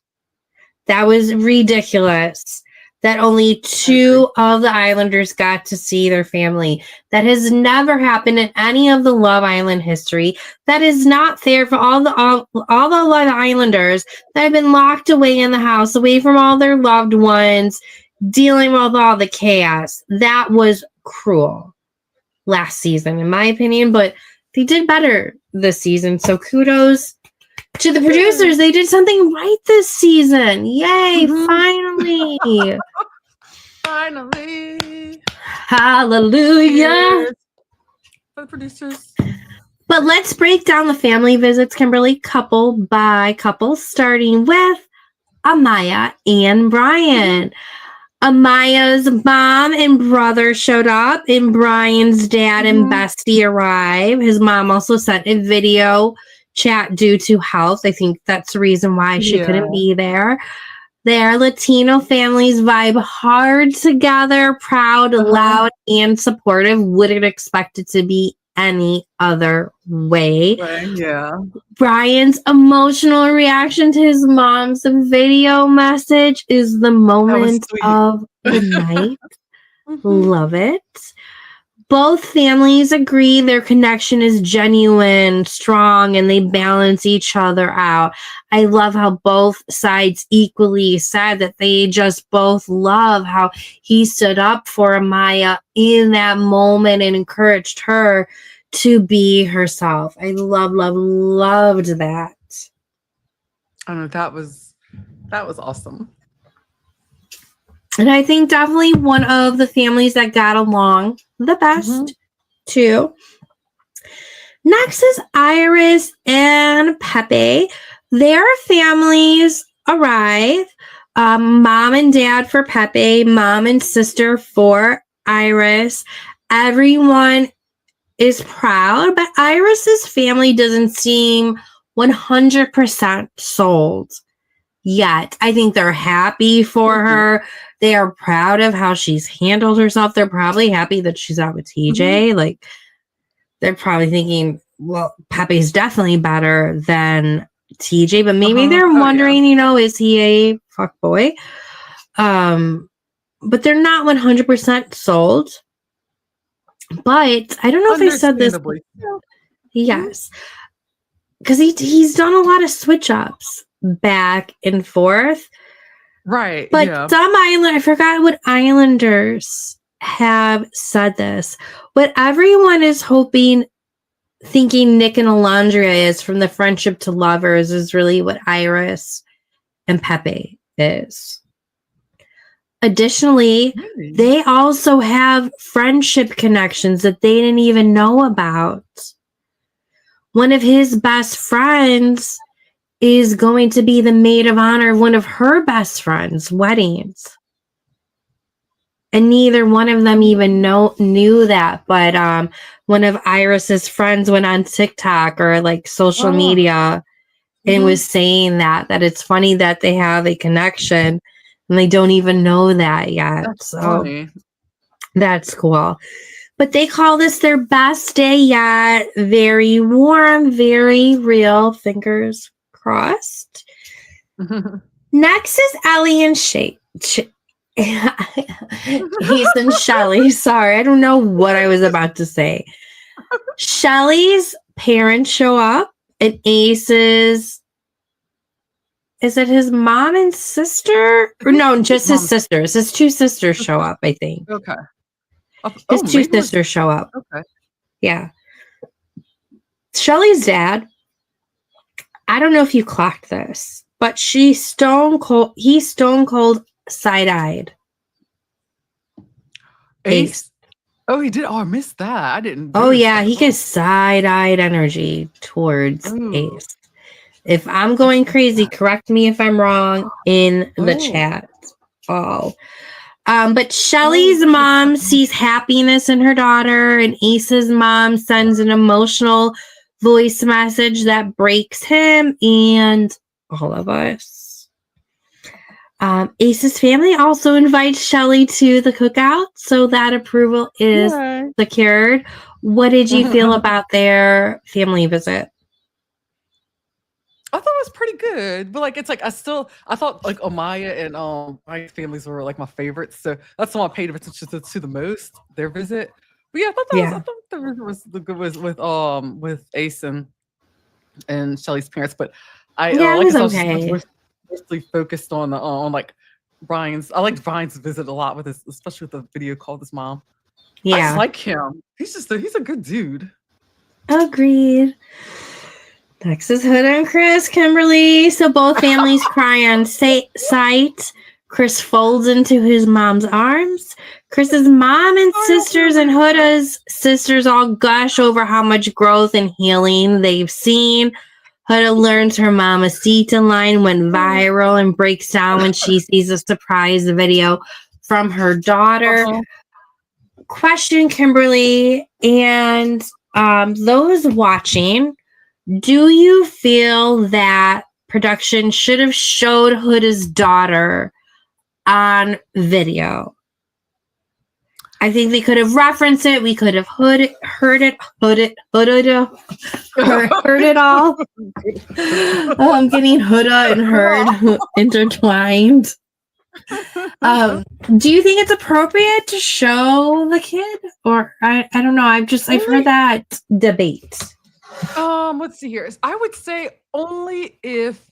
That was ridiculous. That only I agree. two of the Islanders got to see their family. That has never happened in any of the Love Island history. That is not fair for all the Love Islanders that have been locked away in the house, away from all their loved ones, dealing with all the chaos. That was cruel last season, in my opinion, but they did better this season. So kudos to the producers. They did something right this season. Yay, finally. Finally. Hallelujah. Cheers for the producers. But let's break down the family visits, Kimberly, couple by couple, starting with Amaya and Brian. Amaya's mom and brother showed up, and Brian's dad and bestie arrived. His mom also sent a video chat due to health. I think that's the reason why she couldn't be there. Their Latino families vibe hard together, proud, loud, and supportive. Wouldn't expect it to be any other way. Yeah. Brian's emotional reaction to his mom's video message is the moment of the night. Love it. Both families agree their connection is genuine, strong, and they balance each other out. I love how both sides equally said that they just both love how he stood up for Amaya in that moment and encouraged her to be herself. I loved that. I know that was awesome. And I think definitely one of the families that got along the best too. Next is Iris and Pepe. Their families arrive. Mom and dad for Pepe, mom and sister for Iris. Everyone is proud, but Iris's family doesn't seem 100% sold yet. I think they're happy for her. They are proud of how she's handled herself. They're probably happy that she's out with TJ. Like, they're probably thinking, well, Pepe's definitely better than TJ, but maybe they're wondering, is he a fuck boy? But they're not 100% sold. But I don't know if I said this. Yes. Because he's done a lot of switch ups back and forth. Right. But some I forgot what Islanders have said this. What everyone is thinking Nick and Alondria is from the Friendship to Lovers is really what Iris and Pepe is. Additionally, they also have friendship connections that they didn't even know about. One of his best friends is going to be the maid of honor of one of her best friends' weddings. And neither one of them even knew that. But one of Iris's friends went on TikTok or like social media and was saying that it's funny that they have a connection and they don't even know that yet. That's So funny. that's cool. But they call this their best day yet. Very warm, very real. Fingers crossed. Next is Ellie and Ace and Shelly. Sorry, I don't know what I was about to say. Shelly's parents show up, and Ace's, is it his mom and sister? Or no, just his sisters. His two sisters show up, I think. Okay. His two sisters show up. Okay. Yeah. Shelly's dad, I don't know if you clocked this, but he's stone cold side-eyed. Ace? Oh, he did. Oh, I missed that. I didn't. Oh, yeah. He gets side-eyed energy towards Ace. If I'm going crazy, correct me if I'm wrong in the chat. But Shelly's mom sees happiness in her daughter, and Ace's mom sends an emotional voice message that breaks him and all of us. Ace's family also invites Shelly to the cookout, so that approval is secured. What did you feel about their family visit? I thought it was pretty good, but like it's like I thought like Amaya and my families were like my favorites, so that's the one I paid attention to the most. Their visit, but yeah, I thought the visit was the good was with Ace and Shelly's parents, but I was mostly focused on like Brian's. I liked Brian's visit a lot with his, especially with the video call with his mom. Yeah, I just like him. He's a good dude. Agreed. Next is Huda and Chris, Kimberly. So both families cry on sight. Chris folds into his mom's arms. Chris's mom and sisters and Huda's sisters all gush over how much growth and healing they've seen. Huda learns her mama seat in line went viral and breaks down when she sees a surprise video from her daughter. Question, Kimberly, and those watching, do you feel that production should have showed Huda's daughter on video? I think they could have referenced it. We could have heard it all. I'm getting Huda and heard intertwined. Do you think it's appropriate to show the kid? Or I don't know. I've heard that debate. Let's see here. I would say only if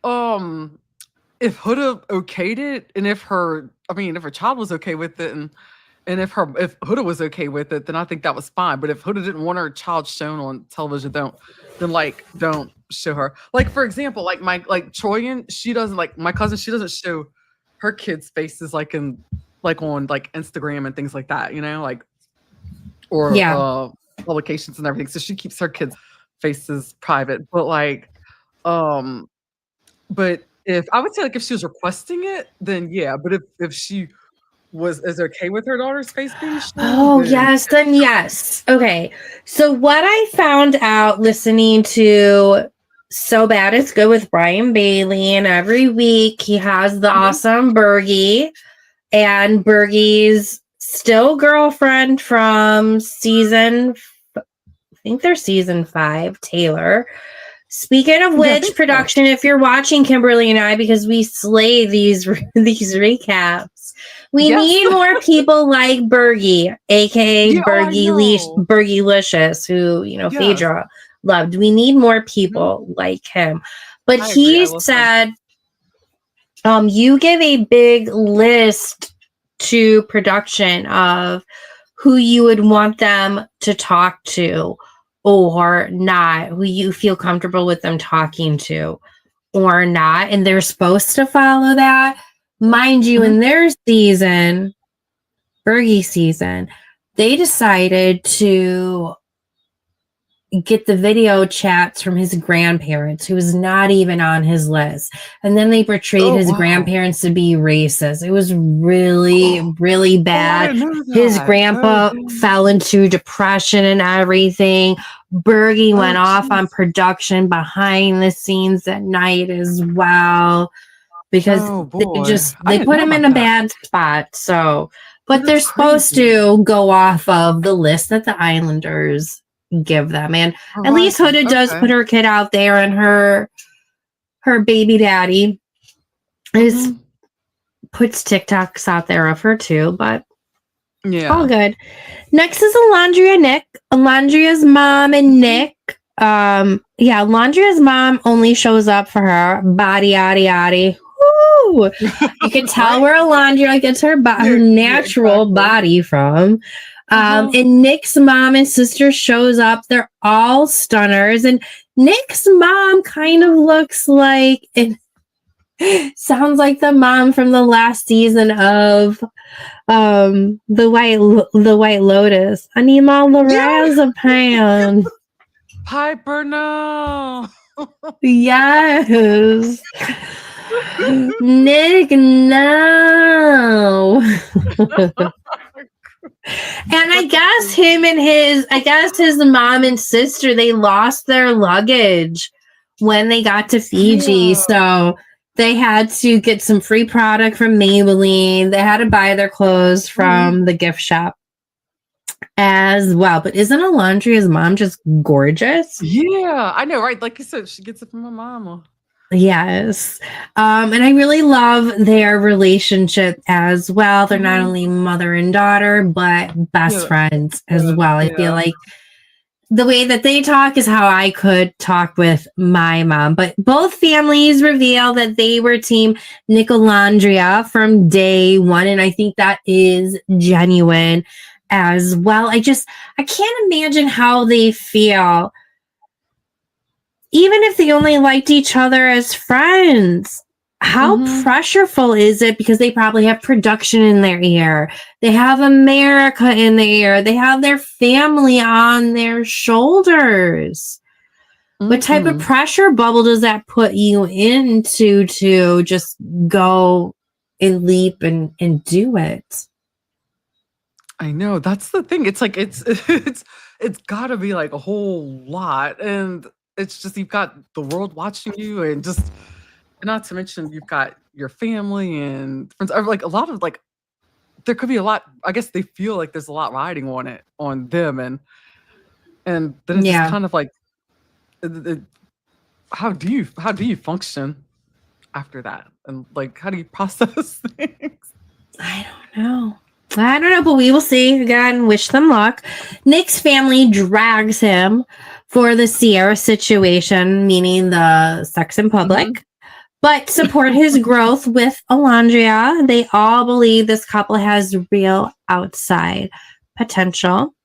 Huda okayed it, and if her child was okay with it, and if Huda was okay with it, then I think that was fine. But if Huda didn't want her child shown on television, don't show her. Like, for example, like Troyan, she doesn't, like my cousin, she doesn't show her kids' faces like on Instagram and things like that, or publications and everything. So she keeps her kids' faces private. But but if I would say, like, if she was requesting it, then yeah. But if she is okay with her daughter's face being shown, then yes. Okay. So what I found out listening to So Bad It's Good with Brian Bailey, and every week he has the awesome Bergie, and Bergie's still girlfriend from season 5, Taylor. Speaking of which, production, if you're watching Kimberly and I, because we slay these recaps, we need more people like Bergie, aka Bergie-licious, who Phaedra loved. We need more people like him. But he said, you give a big list to production of who you would want them to talk to or not, who you feel comfortable with them talking to or not. And they're supposed to follow that. Mind you, in their season, Bergie season, they decided to get the video chats from his grandparents, who was not even on his list. And then they portrayed his grandparents to be racist. It was really, really bad. His grandpa fell into depression and everything. Bergie went off on production behind the scenes at night as well. because Oh boy. I they didn't put know him in about a that. bad spot. So, but they're That's supposed crazy. to go off of the list that the Islanders give them, and at Provide least them. Huda does Okay. put her kid out there, and her baby daddy is Hmm. puts TikToks out there of her too, but all Yeah. good. Next is Alondria Nick. Alondria's mom and Nick. Yeah, Alondria's mom only shows up for her body, yaddy, yaddy. Woo! You can tell Right? where Alondria gets her Yeah, yeah, natural exactly. body from. Uh-huh. And Nick's mom and sister shows up. They're all stunners, and Nick's mom kind of looks like and sounds like the mom from the last season of the White Lotus. I need all the Yeah. razorpan. Piper, no. Yes. Nick, no. And I guess his mom and sister, they lost their luggage when they got to Fiji. Yeah. So they had to get some free product from Maybelline. They had to buy their clothes Mhm. from the gift shop as well. But isn't Alondria's mom just gorgeous? Yeah, I know, right? Like you said, she gets it from her mama. Yes. And I really love their relationship as well. They're not Mhm. only mother and daughter, but best Yeah. friends as Good. well. I feel Yeah. like the way that they talk is how I could talk with my mom. But both families reveal that they were team Nicolandria from day one. And I think that is genuine as well. I can't imagine how they feel even if they only liked each other as friends. How Mhm. pressureful is it? Because they probably have production in their ear. They have America in their ear. They have their family on their shoulders. What type of Mhm. pressure bubble does that put you into to just go and leap and do it? I know, that's the thing. It's like it's gotta be like a whole lot, and it's just you've got the world watching you, and just not to mention you've got your family and friends. Or like a lot of like there could be a lot. I guess they feel like there's a lot riding on it on them, and then it just Yeah, kind of like how do you function after that, and like how do you process things? I don't know. I don't know, but we will see. Again, wish them luck. Nick's family drags him for the Sierra situation, meaning the sex in Mhm. public, but support his growth with Alondria. They all believe this couple has real outside potential.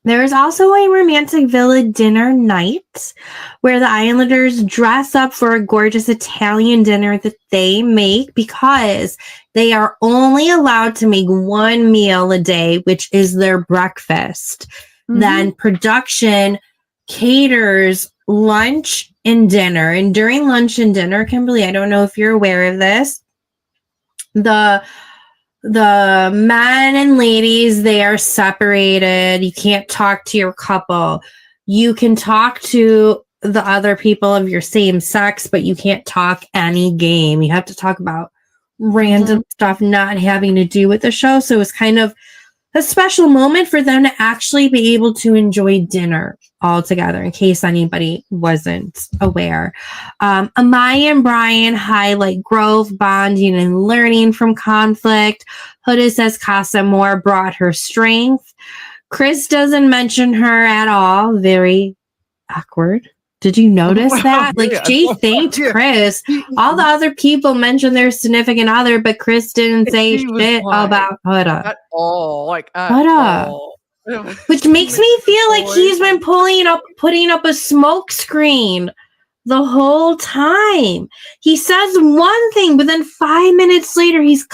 There is also a romantic villa dinner night where the Islanders dress up for a gorgeous Italian dinner that they make because they are only allowed to make one meal a day, which is their breakfast. Then Mhm. production caters lunch and dinner. And during lunch and dinner, Kimberly, I don't know if you're aware of this, the men and ladies, they are separated. You can't talk to your couple. You can talk to the other people of your same sex, but you can't talk any game. You have to talk about random Mhm. stuff not having to do with the show. So it's kind of a special moment for them to actually be able to enjoy dinner all together, in case anybody wasn't aware. Amaya and Brian highlight growth, bonding, and learning from conflict. Huda says Casa Moore brought her strength. Chris doesn't mention her at all. Very awkward. Did you notice that? Like, Yeah, she thanked yeah. Chris. He All the other people mentioned their significant other, but Chris didn't say he was shit like, about Huda. at all, like, at Huda. all. It was Which he makes me mixed his feel like voice he's been and putting up a smoke screen the whole time. He says one thing, but then 5 minutes later, he's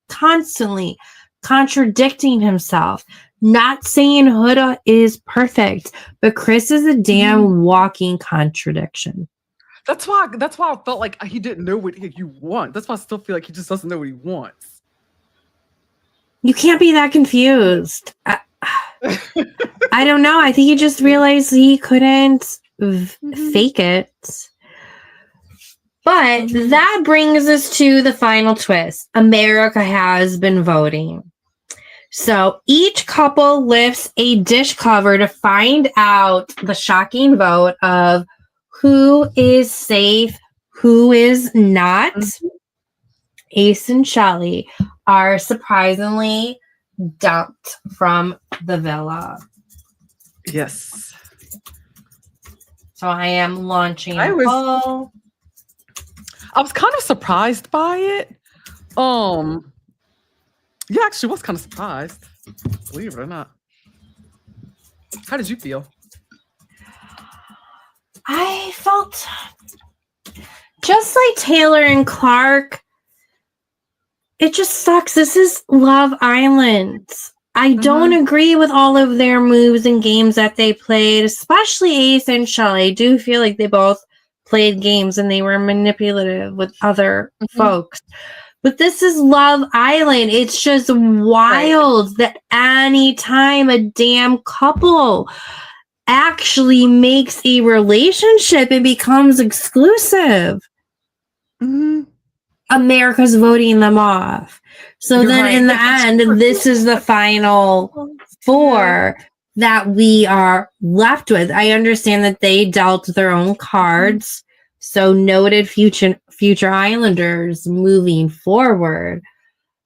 constantly contradicting himself. Not saying Huda is perfect, but Chris is a mhm. damn walking contradiction. That's why I felt like he didn't know what you want. That's why I still feel like he just doesn't know what he wants. You can't be that confused. I don't know. I think he just realized he couldn't Mhm. fake it. But that brings us to the final twist. America has been voting. So each couple lifts a dish cover to find out the shocking vote of who is safe, who is not. Ace and Shelly are surprisingly dumped from the villa. Yes. So I am launching I a was poll. kind of surprised by it. Yeah, actually was kind of surprised. Believe it or not. How did you feel? I felt just like Taylor and Clark. It just sucks. This is Love Island. I don't agree with all of their moves and games that they played, especially Ace and Shelly. I do feel like they both played games and they were manipulative with other folks. But this is Love Island. It's just wild that any time a damn couple actually makes a relationship, it becomes exclusive. America's voting them off. So You're then right. in the end, this is the final four that we are left with. I understand that they dealt their own cards. So noted future Islanders moving forward.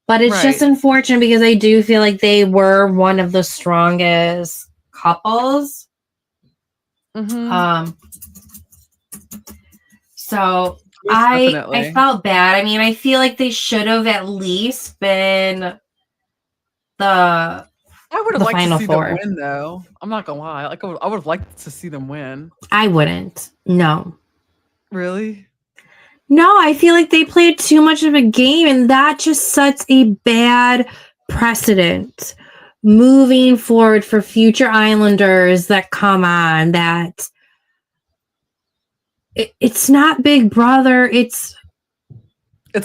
But it's just unfortunate because I do feel like they were one of the strongest couples. So I felt bad. I mean, I feel like they should have at least been I would have liked final to see four. them win, though. I'm not gonna lie. Like I would have liked to see them win. I wouldn't. No. Really? No, I feel like they played too much of a game, and that just sets a bad precedent moving forward for future Islanders that come on. That it's not Big Brother. It's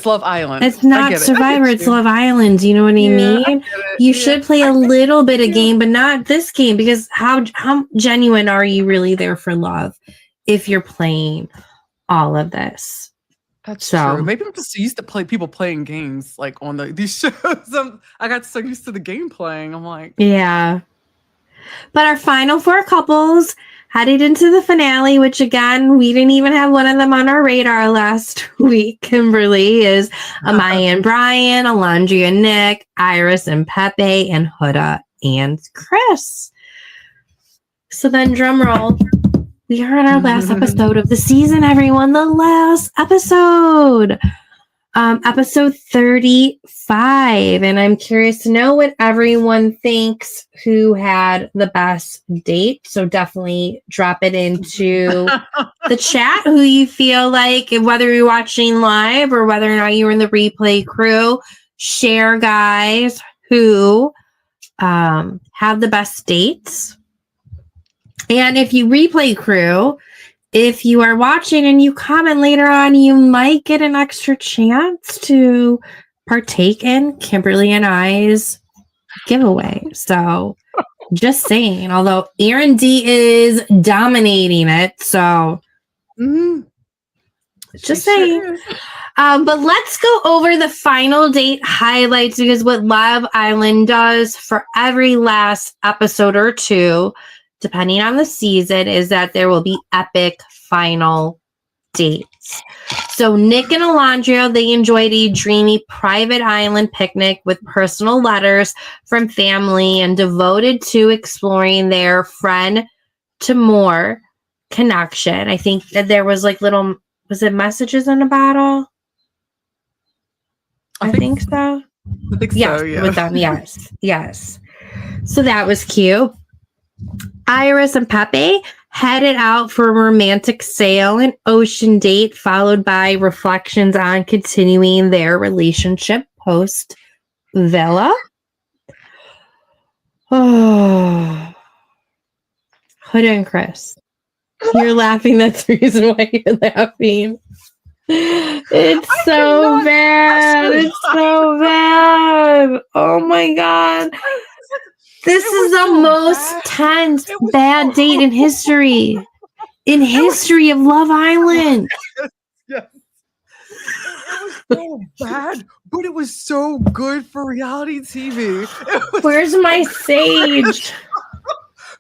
Love Island. It's not Survivor. It's Love Island. You know what I mean? You should play a little bit of game, but not this game, because how genuine are you really there for love if you're playing all of this? That's true. Maybe I'm just used to people playing games like on these shows. I got so used to the game playing. I'm like, yeah. But our final four couples headed into the finale, which again, we didn't even have one of them on our radar last week. Kimberly is Amaya and Brian, Alondra and Nick, Iris and Pepe, and Huda and Chris. So then, drum roll. We are on our last episode of the season, everyone. The last episode. Episode 35. And I'm curious to know what everyone thinks who had the best date. So definitely drop it into the chat who you feel like, whether you're watching live or whether or not you were in the replay crew. Share, guys, who have the best dates. And if you replay crew, if you are watching and you comment later on, you might get an extra chance to partake in Kimberly and I's giveaway. So just saying, although Aaron D is dominating it. So just saying. But let's go over the final date highlights, because what Love Island does for every last episode or two, depending on the season, is that there will be epic final dates. So Nick and Alondra, they enjoyed a dreamy private island picnic with personal letters from family and devoted to exploring their friend to more connection. I think that there was like little, was it messages in a bottle? I think so. I think yes, so, yeah. With them, yes. So that was cute. Iris and Pepe headed out for a romantic sail and ocean date, followed by reflections on continuing their relationship post Villa. Oh, Huda and Chris, you're laughing. That's the reason why you're laughing. It's so bad. It's so bad. Oh my God. This is the most tense bad date in history. In history of Love Island. Yes. It was so bad, but it was so good for reality TV. Where's my sage?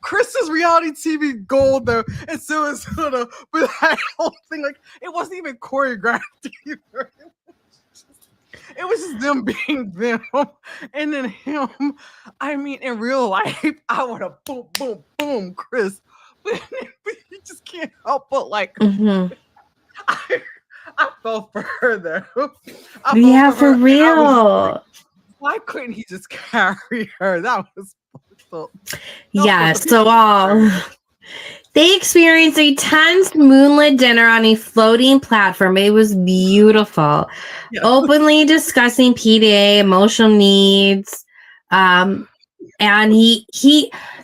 Chris' reality TV gold though, and so is but that whole thing, like, it wasn't even choreographed either. It was just them being them, and then him. I mean, in real life, I would have boom, boom, boom, Chris, but you just can't help but like. Mm-hmm. I fell for her though. Yeah, for real. Like, why couldn't he just carry her? That was yeah. So they experienced a tense moonlit dinner on a floating platform. It was beautiful. Yeah. Openly discussing PDA, emotional needs. And he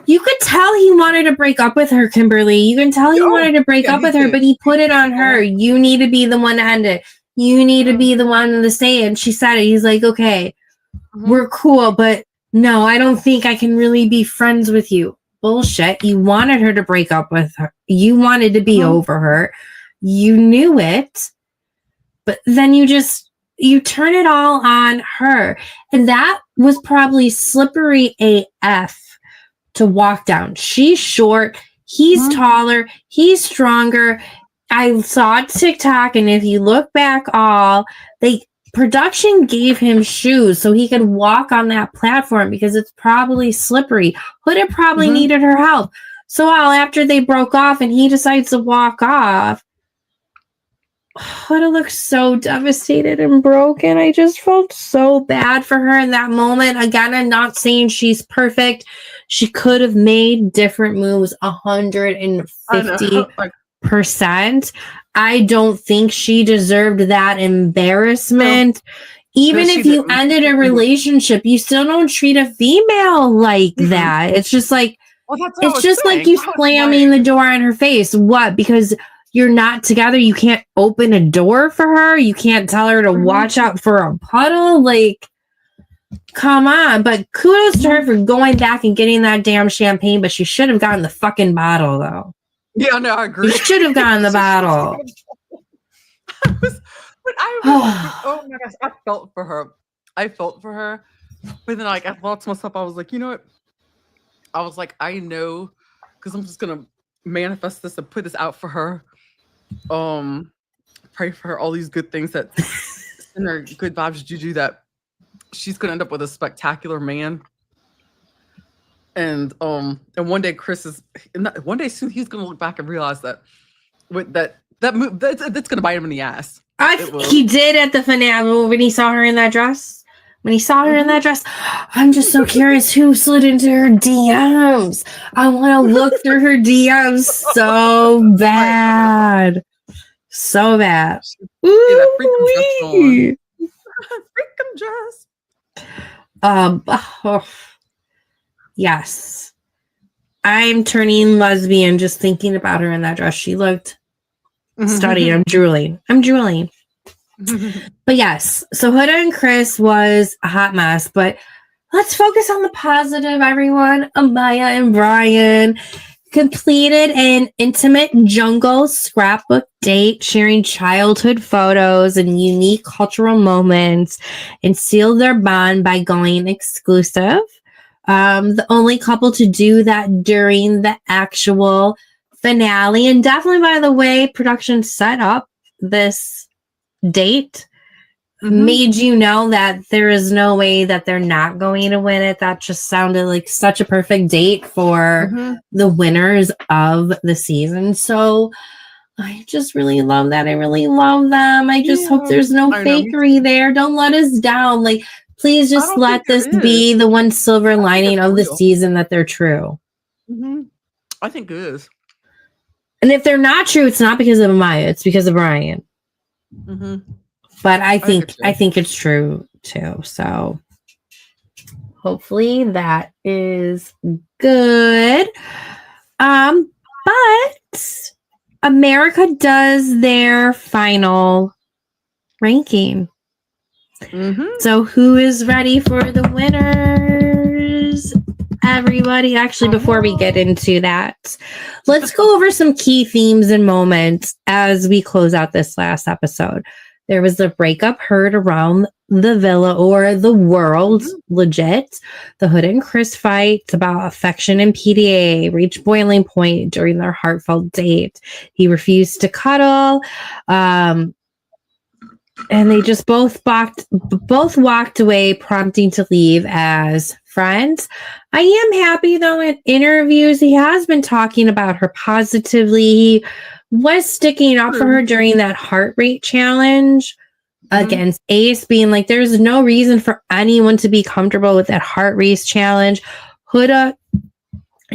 you could tell he wanted to break up with her, Kimberly. You can tell he wanted to break up with her, but he put it on her. You need to be the one to end it. You need to be the one to say it. And she said it. He's like, okay, we're cool, but no, I don't think I can really be friends with you. Bullshit. You wanted her to break up with her. You wanted to be over her. You knew it, but then you turn it all on her. And that was probably slippery AF to walk down. She's short. He's taller. He's stronger. I saw TikTok, and if you look back, production gave him shoes so he could walk on that platform because it's probably slippery. Hood probably needed her help. So after they broke off and he decides to walk off, Hood looked so devastated and broken. I just felt so bad for her in that moment. Again, I'm not saying she's perfect. She could have made different moves 150%. I don't think she deserved that embarrassment. No. Even if you ended a relationship, you still don't treat a female like that. It's just like, it's just like you slamming the door on her face. What? Because you're not together, you can't open a door for her? You can't tell her to watch out for a puddle? Like, come on. But kudos to her for going back and getting that damn champagne, but she should have gotten the fucking bottle, though. Yeah, no, I agree. You should have gotten the bottle. Oh my gosh, I felt for her. But then, like, I thought to myself, I was like, you know what? I was like, I know, because I'm just gonna manifest this and put this out for her. Pray for her all these good things that send her good vibes, juju, that she's gonna end up with a spectacular man. And one day one day soon he's gonna look back and realize that with that move that's gonna bite him in the ass. He did at the finale when he saw her in that dress. I'm just so curious who slid into her DMs. I want to look through her DMs so bad. So bad. Freakum dress. Yes. I'm turning lesbian just thinking about her in that dress. She looked stunning. I'm drooling. But yes, so Huda and Chris was a hot mess, but let's focus on the positive, everyone. Amaya and Brian completed an intimate jungle scrapbook date, sharing childhood photos and unique cultural moments, and sealed their bond by going exclusive. The only couple to do that during the actual finale. And definitely, by the way, production set up this date, made you know that there is no way that they're not going to win it. That just sounded like such a perfect date for the winners of the season. So I just really love that. I really love them. I just hope there's no fakery there. Don't let us down. Like, please just let this be the one silver lining of the season, that they're true. I think it is. And if they're not true, it's not because of Amaya, it's because of Brian. But I think it's true too. So hopefully that is good. But America does their final ranking. So who is ready for the winners? Everybody. Actually, before we get into that, let's go over some key themes and moments as we close out this last episode. There was a breakup heard around the villa or the world, Mhm. legit. The Hood and Chris fight about affection and PDA reached boiling point during their heartfelt date. He refused to cuddle. And they just both walked away, prompting to leave as friends. I am happy though, in interviews he has been talking about her positively. He was sticking up for her during that heart rate challenge against Ace, being like, there's no reason for anyone to be comfortable with that heart race challenge. Huda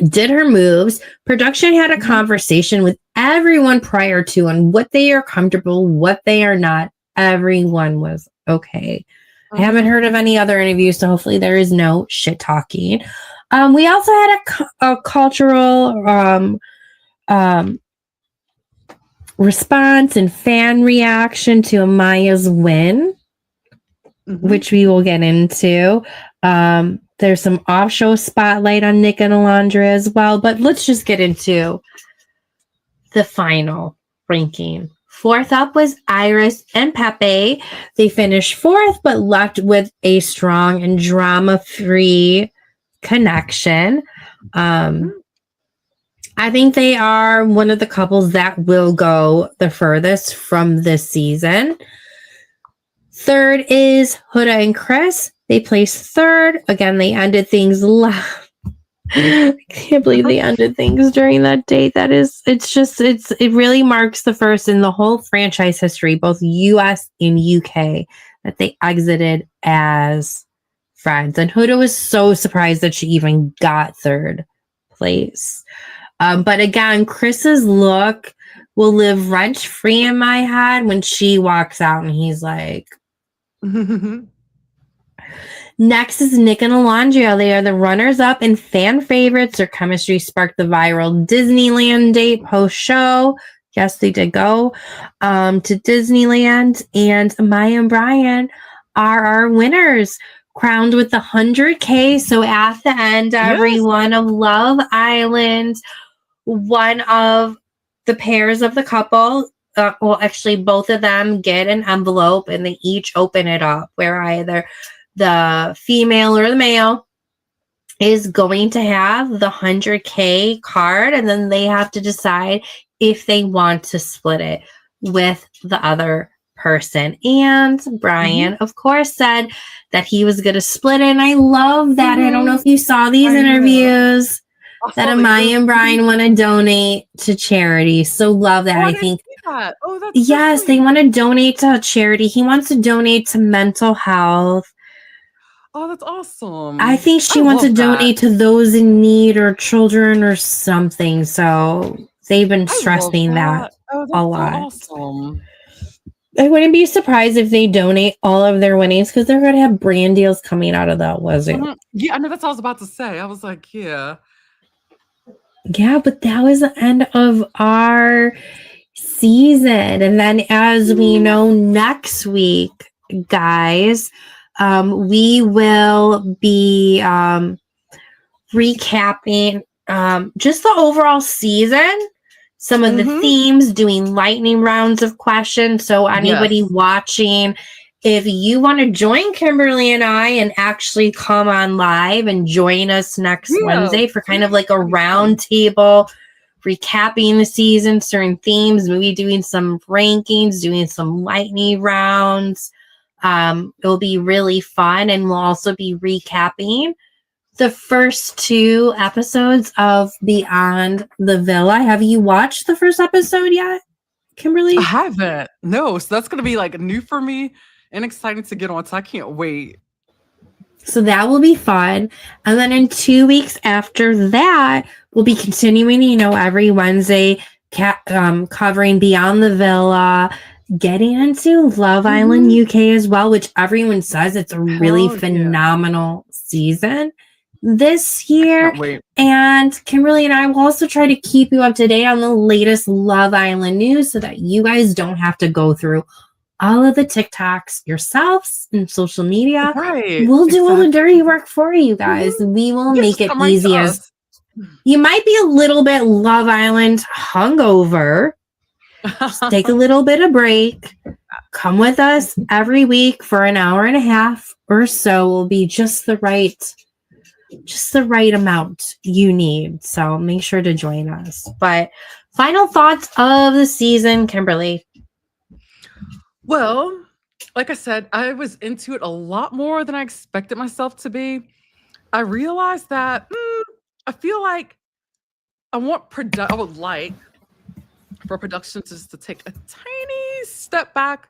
did her moves. Production had a conversation with everyone prior to on what they are comfortable, what they are not. Everyone was okay. I haven't heard of any other interviews, so hopefully there is no shit talking. We also had a cultural response and fan reaction to Amaya's win, which we will get into. There's some off-show spotlight on Nick and Alondra as well, but let's just get into the final ranking. Fourth up was Iris and Pepe. They finished fourth, but left with a strong and drama-free connection. I think they are one of the couples that will go the furthest from this season. Third is Huda and Chris. They placed third. Again, they ended things I can't believe they ended things during that date. It really marks the first in the whole franchise history, both US and UK, that they exited as friends. And Huda was so surprised that she even got third place. But again, Chris's look will live rent-free in my head when she walks out and he's like... Next is Nick and Alondra. They are the runners-up and fan favorites. Their chemistry sparked the viral Disneyland date post-show. Yes, they did go to Disneyland. And Maya and Brian are our winners, crowned with the 100K. So at the end, everyone of Love Island, one of the pairs of the couple, actually both of them get an envelope and they each open it up, where either the female or the male is going to have the 100K card, and then they have to decide if they want to split it with the other person. And Brian, of course, said that he was going to split it. And I love that. I don't know if you saw these interviews that Amaya and Brian want to donate to charity. So love that. I think that. Oh, that's yes, they want to donate to a charity. He wants to donate to mental health. Oh, that's awesome. I think she wants to donate to those in need or children or something. So they've been stressing that a lot. So awesome. I wouldn't be surprised if they donate all of their winnings, because they're going to have brand deals coming out of that, wasn't it? Yeah, I know, that's what I was about to say. I was like, yeah. Yeah, but that was the end of our season. And then, as we know, next week, guys, we will be recapping just the overall season, some of the themes, doing lightning rounds of questions. So anybody watching, if you want to join Kimberly and I and actually come on live and join us next Wednesday for kind of like a round table, recapping the season, certain themes, maybe doing some rankings, doing some lightning rounds. It'll be really fun, and we'll also be recapping the first 2 episodes of Beyond the Villa. Have you watched the first episode yet, Kimberly? I haven't. No, so that's gonna be like new for me and exciting to get on. So I can't wait. So that will be fun. And then in 2 weeks after that, we'll be continuing, every Wednesday covering Beyond the Villa, getting into Love Island UK as well, which everyone says it's a really phenomenal season this year. And Kimberly and I will also try to keep you up to date on the latest Love Island news so that you guys don't have to go through all of the TikToks yourselves and social media. We'll do all the dirty work for you guys. We will make it easy. As you might be a little bit Love Island hungover. Just take a little bit of break. come with us every week for an hour and a half or so. Will be just the right amount you need. So make sure to join us. But final thoughts of the season, Kimberly. Well, like I said, I was into it a lot more than I expected myself to be. I realized that I feel like I would like for production just to take a tiny step back,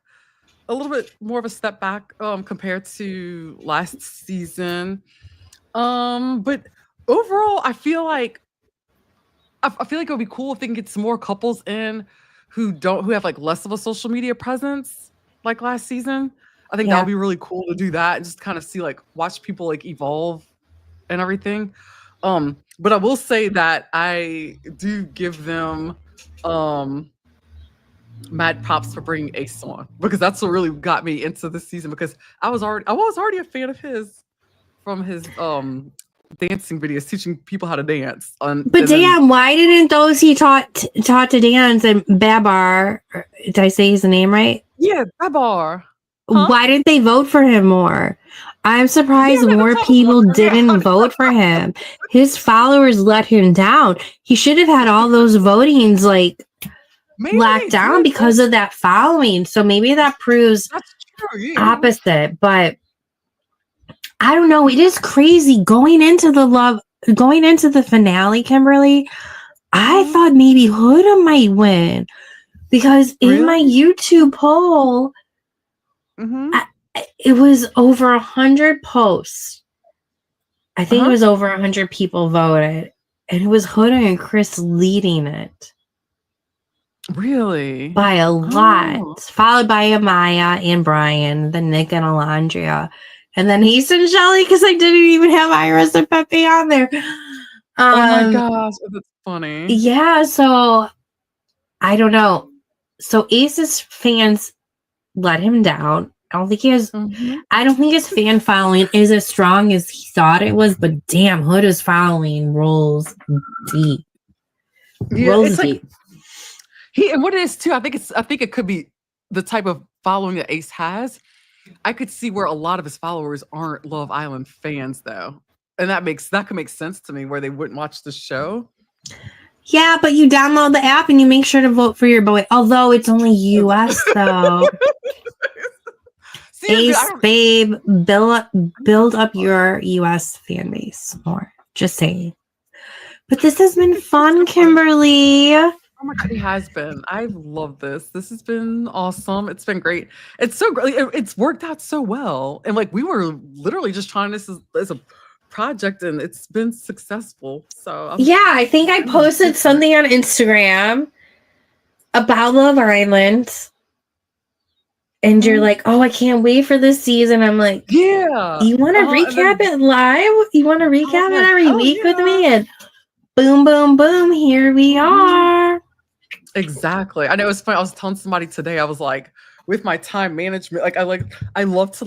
a little bit more of a step back compared to last season. But overall, I feel like it would be cool if they can get some more couples in who have like less of a social media presence like last season. I think that would be really cool to do that and just kind of see watch people like evolve and everything. But I will say that I do give them mad props for bringing Ace on, because that's what really got me into this season, because I was already a fan of his from his dancing videos, teaching people how to dance. But damn, why didn't those he taught to dance and Babar, did I say his name right? Yeah, Babar. Huh? Why didn't they vote for him more? I'm surprised more people didn't vote for him. His followers let him down. He should have had all those votings locked down because of that following. So maybe that proves opposite. But I don't know. It is crazy going into the finale, Kimberly. I thought maybe Huda might win, because in my YouTube poll, it was over 100 posts. I think it was over 100 people voted, and it was Huda and Chris leading it. Really? By a lot. Followed by Amaya and Brian, then Nick and Alondria. And then Ace and Shelly, because I didn't even have Iris or Pepe on there. Oh my gosh, that's funny. Yeah, so I don't know. So Ace's fans let him down. I don't think his fan following is as strong as he thought it was, but damn, Huda's following rolls deep. Rolls deep. And what it is too, I think it could be the type of following that Ace has. I could see where a lot of his followers aren't Love Island fans though. And that could make sense to me, where they wouldn't watch the show. Yeah, but you download the app and you make sure to vote for your boy. Although it's only US though. Ace, babe, build up your US fan base more. Just saying. But this has been fun, Kimberly. Oh my God, it has been. I've loved this. This has been awesome. It's been great. It's so great. It's worked out so well. And we were literally just trying this as a project, and it's been successful. So I think I posted something on Instagram about Love Island. And you're like, oh, I can't wait for this season. I'm like, yeah. You want to recap it live? You want to recap it every week with me? And boom, boom, boom, here we are. Exactly. I know, it was funny. I was telling somebody today, I was like, with my time management, I love to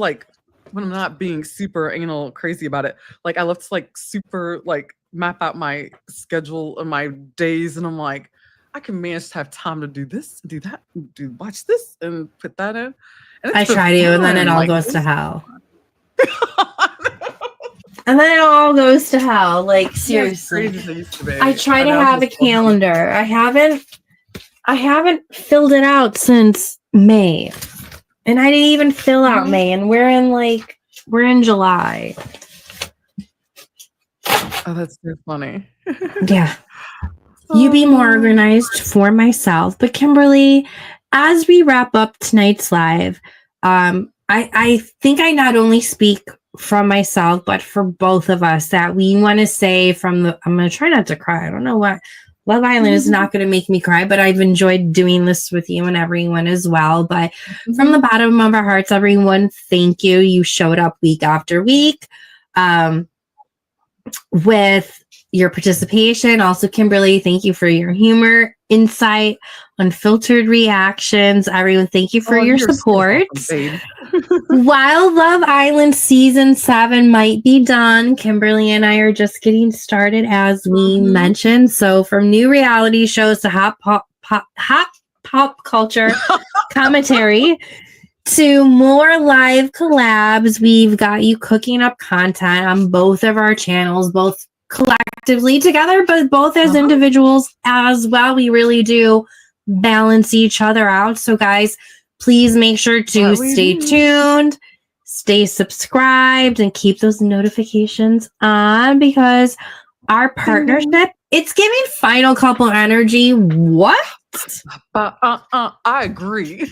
when I'm not being super anal crazy about it, I love to super map out my schedule and my days, and I'm like, I can manage to have time to do this, do that, watch this, and put that in. And I try to, and then it all goes to hell. And then it all goes to hell. Seriously. I try to have a calendar. I haven't filled it out since May. And I didn't even fill out May, and we're in July. Oh, that's so funny. Yeah. You be more organized for myself. But Kimberly, as we wrap up tonight's live, I think I not only speak from myself, but for both of us, that we want to say I'm going to try not to cry. I don't know what. Love Island is not going to make me cry, but I've enjoyed doing this with you and everyone as well. But from the bottom of our hearts, everyone, thank you. You showed up week after week with your participation. Also, Kimberly, thank you for your humor, insight, unfiltered reactions. Everyone, thank you for your support. So While Love Island season 7 might be done, Kimberly and I are just getting started, as we mentioned. So from new reality shows to hot pop culture commentary, to more live collabs. We've got you cooking up content on both of our channels, both collectively together, but both as individuals as well. We really do balance each other out. So, guys, please make sure to stay tuned, stay subscribed, and keep those notifications on because our partnership, it's giving final couple energy. What? I agree.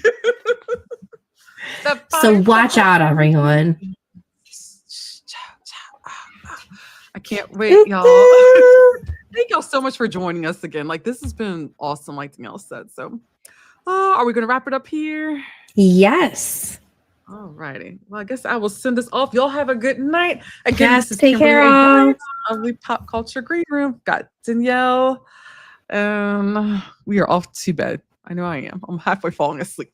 So watch out, everyone. I can't wait, y'all. Thank y'all so much for joining us again. Like, this has been awesome, like Danielle said. So, are we going to wrap it up here? Yes. All righty. Well, I guess I will send this off. Y'all have a good night. Again, yes, this is take Kimberly care, Lovely Pop Culture Green Room. Got Danielle. We are off to bed. I know I am. I'm halfway falling asleep.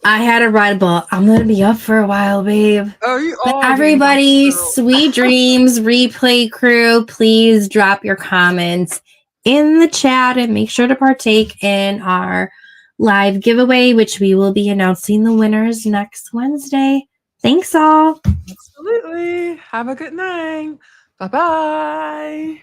I had a ride, but I'm going to be up for a while, babe. But everybody, sweet dreams, replay crew, please drop your comments in the chat and make sure to partake in our live giveaway, which we will be announcing the winners next Wednesday. Thanks all. Absolutely. Have a good night. Bye-bye.